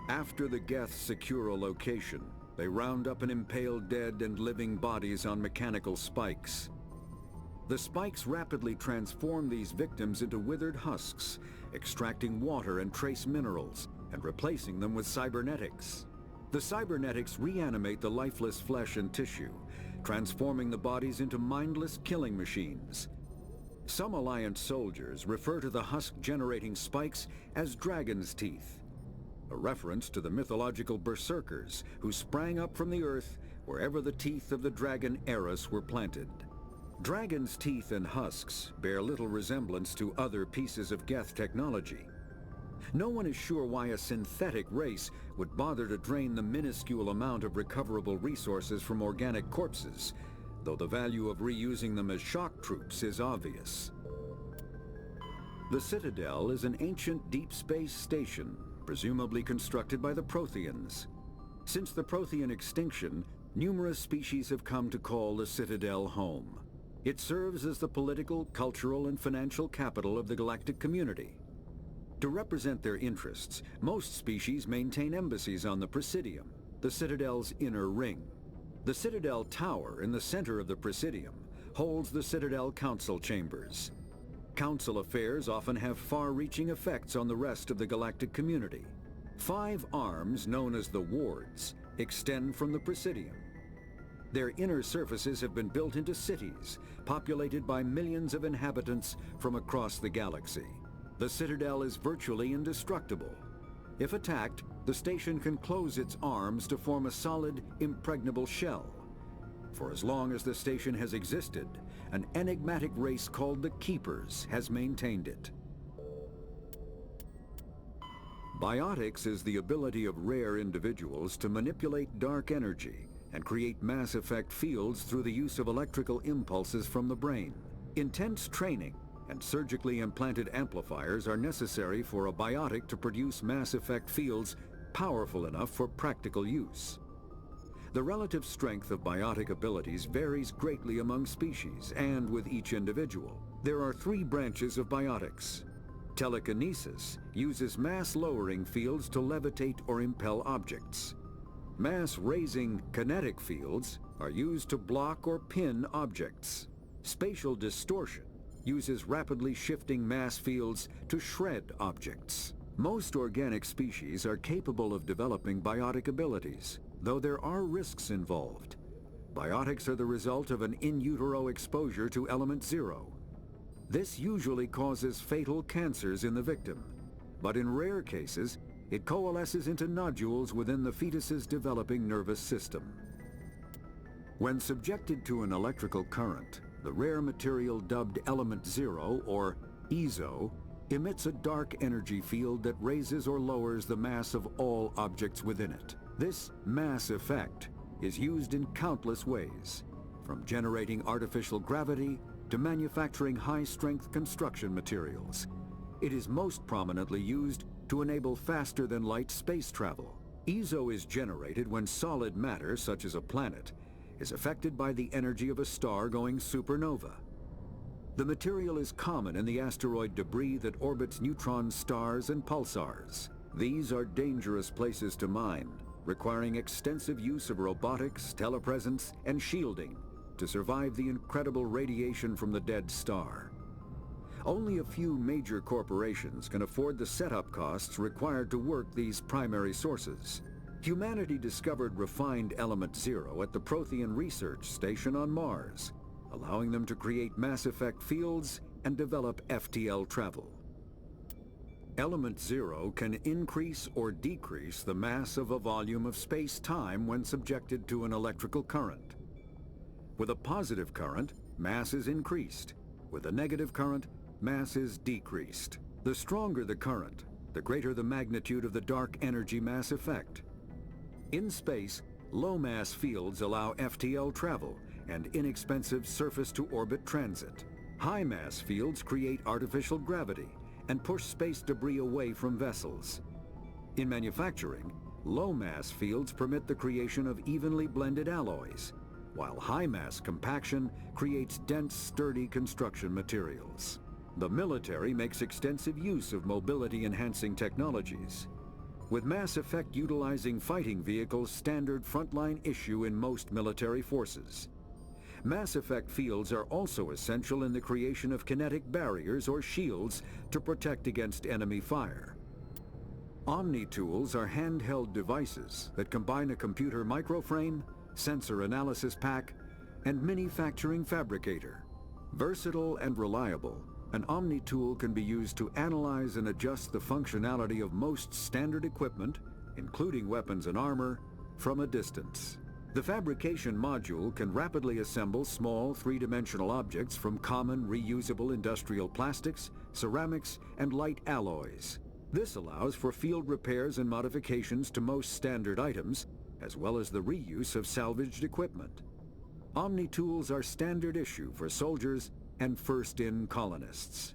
After the Geth secure a location, they round up and impale dead and living bodies on mechanical spikes. The spikes rapidly transform these victims into withered husks, extracting water and trace minerals, and replacing them with cybernetics. The cybernetics reanimate the lifeless flesh and tissue, transforming the bodies into mindless killing machines. Some Alliance soldiers refer to the husk-generating spikes as dragon's teeth, a reference to the mythological berserkers who sprang up from the earth wherever the teeth of the dragon Eris were planted. Dragon's teeth and husks bear little resemblance to other pieces of Geth technology. No one is sure why a synthetic race would bother to drain the minuscule amount of recoverable resources from organic corpses, though the value of reusing them as shock troops is obvious. The Citadel is an ancient deep space station, presumably constructed by the Protheans. Since the Prothean extinction, numerous species have come to call the Citadel home. It serves as the political, cultural, and financial capital of the galactic community. To represent their interests, most species maintain embassies on the Presidium, the Citadel's inner ring. The Citadel Tower in the center of the Presidium holds the Citadel Council chambers. Council affairs often have far-reaching effects on the rest of the galactic community. 5 arms, known as the wards, extend from the Presidium. Their inner surfaces have been built into cities, populated by millions of inhabitants from across the galaxy. The Citadel is virtually indestructible. If attacked, the station can close its arms to form a solid, impregnable shell. For as long as the station has existed, an enigmatic race called the Keepers has maintained it. Biotics is the ability of rare individuals to manipulate dark energy and create mass effect fields through the use of electrical impulses from the brain. Intense training and surgically implanted amplifiers are necessary for a biotic to produce mass effect fields powerful enough for practical use. The relative strength of biotic abilities varies greatly among species and with each individual. There are 3 branches of biotics. Telekinesis uses mass-lowering fields to levitate or impel objects. Mass-raising kinetic fields are used to block or pin objects. Spatial distortion uses rapidly shifting mass fields to shred objects. Most organic species are capable of developing biotic abilities, though there are risks involved. Biotics are the result of an in utero exposure to element 0. This usually causes fatal cancers in the victim, but in rare cases, it coalesces into nodules within the fetus's developing nervous system. When subjected to an electrical current, the rare material dubbed Element 0, or EZO, emits a dark energy field that raises or lowers the mass of all objects within it. This mass effect is used in countless ways, from generating artificial gravity to manufacturing high-strength construction materials. It is most prominently used to enable faster-than-light space travel. EZO is generated when solid matter, such as a planet, is affected by the energy of a star going supernova. The material is common in the asteroid debris that orbits neutron stars and pulsars. These are dangerous places to mine, requiring extensive use of robotics, telepresence, and shielding to survive the incredible radiation from the dead star. Only a few major corporations can afford the setup costs required to work these primary sources. Humanity discovered refined Element 0 at the Prothean Research Station on Mars, allowing them to create mass effect fields and develop FTL travel. Element 0 can increase or decrease the mass of a volume of space-time when subjected to an electrical current. With a positive current, mass is increased. With a negative current, mass is decreased. The stronger the current, the greater the magnitude of the dark energy mass effect. In space, low-mass fields allow FTL travel and inexpensive surface-to-orbit transit. High-mass fields create artificial gravity and push space debris away from vessels. In manufacturing, low-mass fields permit the creation of evenly blended alloys, while high-mass compaction creates dense, sturdy construction materials. The military makes extensive use of mobility-enhancing technologies, with mass effect utilizing fighting vehicles standard frontline issue in most military forces. Mass effect fields are also essential in the creation of kinetic barriers or shields to protect against enemy fire. Omni-tools are handheld devices that combine a computer microframe, sensor analysis pack, and manufacturing fabricator. Versatile and reliable, an Omni-tool can be used to analyze and adjust the functionality of most standard equipment, including weapons and armor, from a distance. The fabrication module can rapidly assemble small three-dimensional objects from common reusable industrial plastics, ceramics, and light alloys. This allows for field repairs and modifications to most standard items, as well as the reuse of salvaged equipment. Omni-tools are standard issue for soldiers and first-in colonists.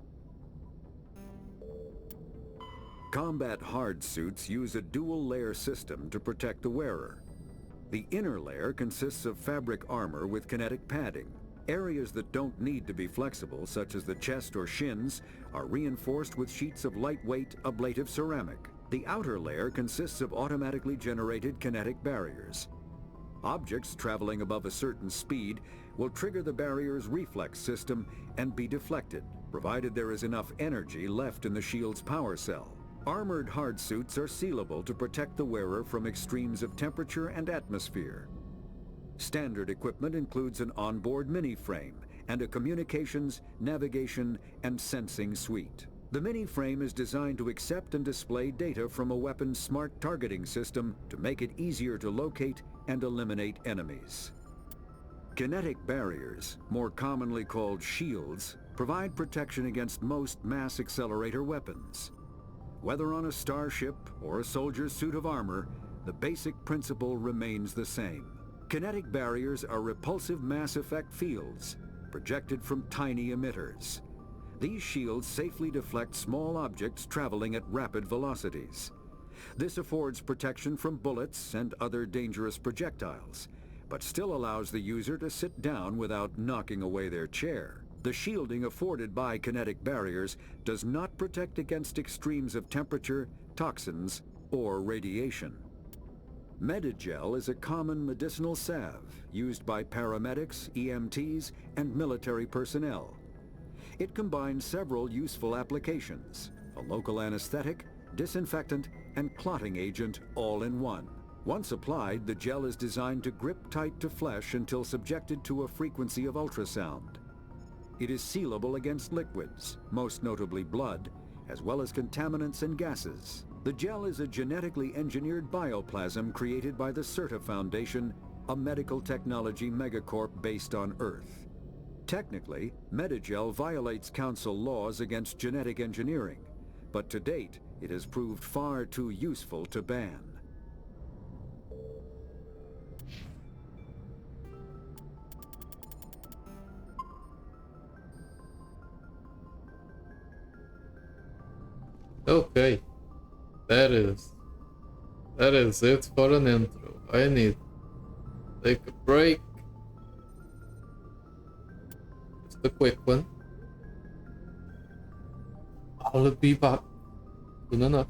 Combat hard suits use a dual-layer system to protect the wearer. The inner layer consists of fabric armor with kinetic padding. Areas that don't need to be flexible, such as the chest or shins, are reinforced with sheets of lightweight, ablative ceramic. The outer layer consists of automatically generated kinetic barriers. Objects traveling above a certain speed will trigger the barrier's reflex system and be deflected, provided there is enough energy left in the shield's power cell. Armored hard suits are sealable to protect the wearer from extremes of temperature and atmosphere. Standard equipment includes an onboard mini-frame and a communications, navigation, and sensing suite. The mini-frame is designed to accept and display data from a weapon's smart targeting system to make it easier to locate and eliminate enemies. Kinetic barriers, more commonly called shields, provide protection against most mass accelerator weapons. Whether on a starship or a soldier's suit of armor, the basic principle remains the same. Kinetic barriers are repulsive mass effect fields, projected from tiny emitters. These shields safely deflect small objects traveling at rapid velocities. This affords protection from bullets and other dangerous projectiles, but still allows the user to sit down without knocking away their chair. The shielding afforded by kinetic barriers does not protect against extremes of temperature, toxins, or radiation. Medigel is a common medicinal salve used by paramedics, EMTs, and military personnel. It combines several useful applications: a local anesthetic, disinfectant, and clotting agent all in one. Once applied, the gel is designed to grip tight to flesh until subjected to a frequency of ultrasound. It is sealable against liquids, most notably blood, as well as contaminants and gases. The gel is a genetically engineered bioplasm created by the CERTA Foundation, a medical technology megacorp based on Earth. Technically, Medigel violates Council laws against genetic engineering, but to date, it has proved far too useful to ban. Okay, that is it for an intro. I need to take a break. Just a quick one. I'll be back soon enough.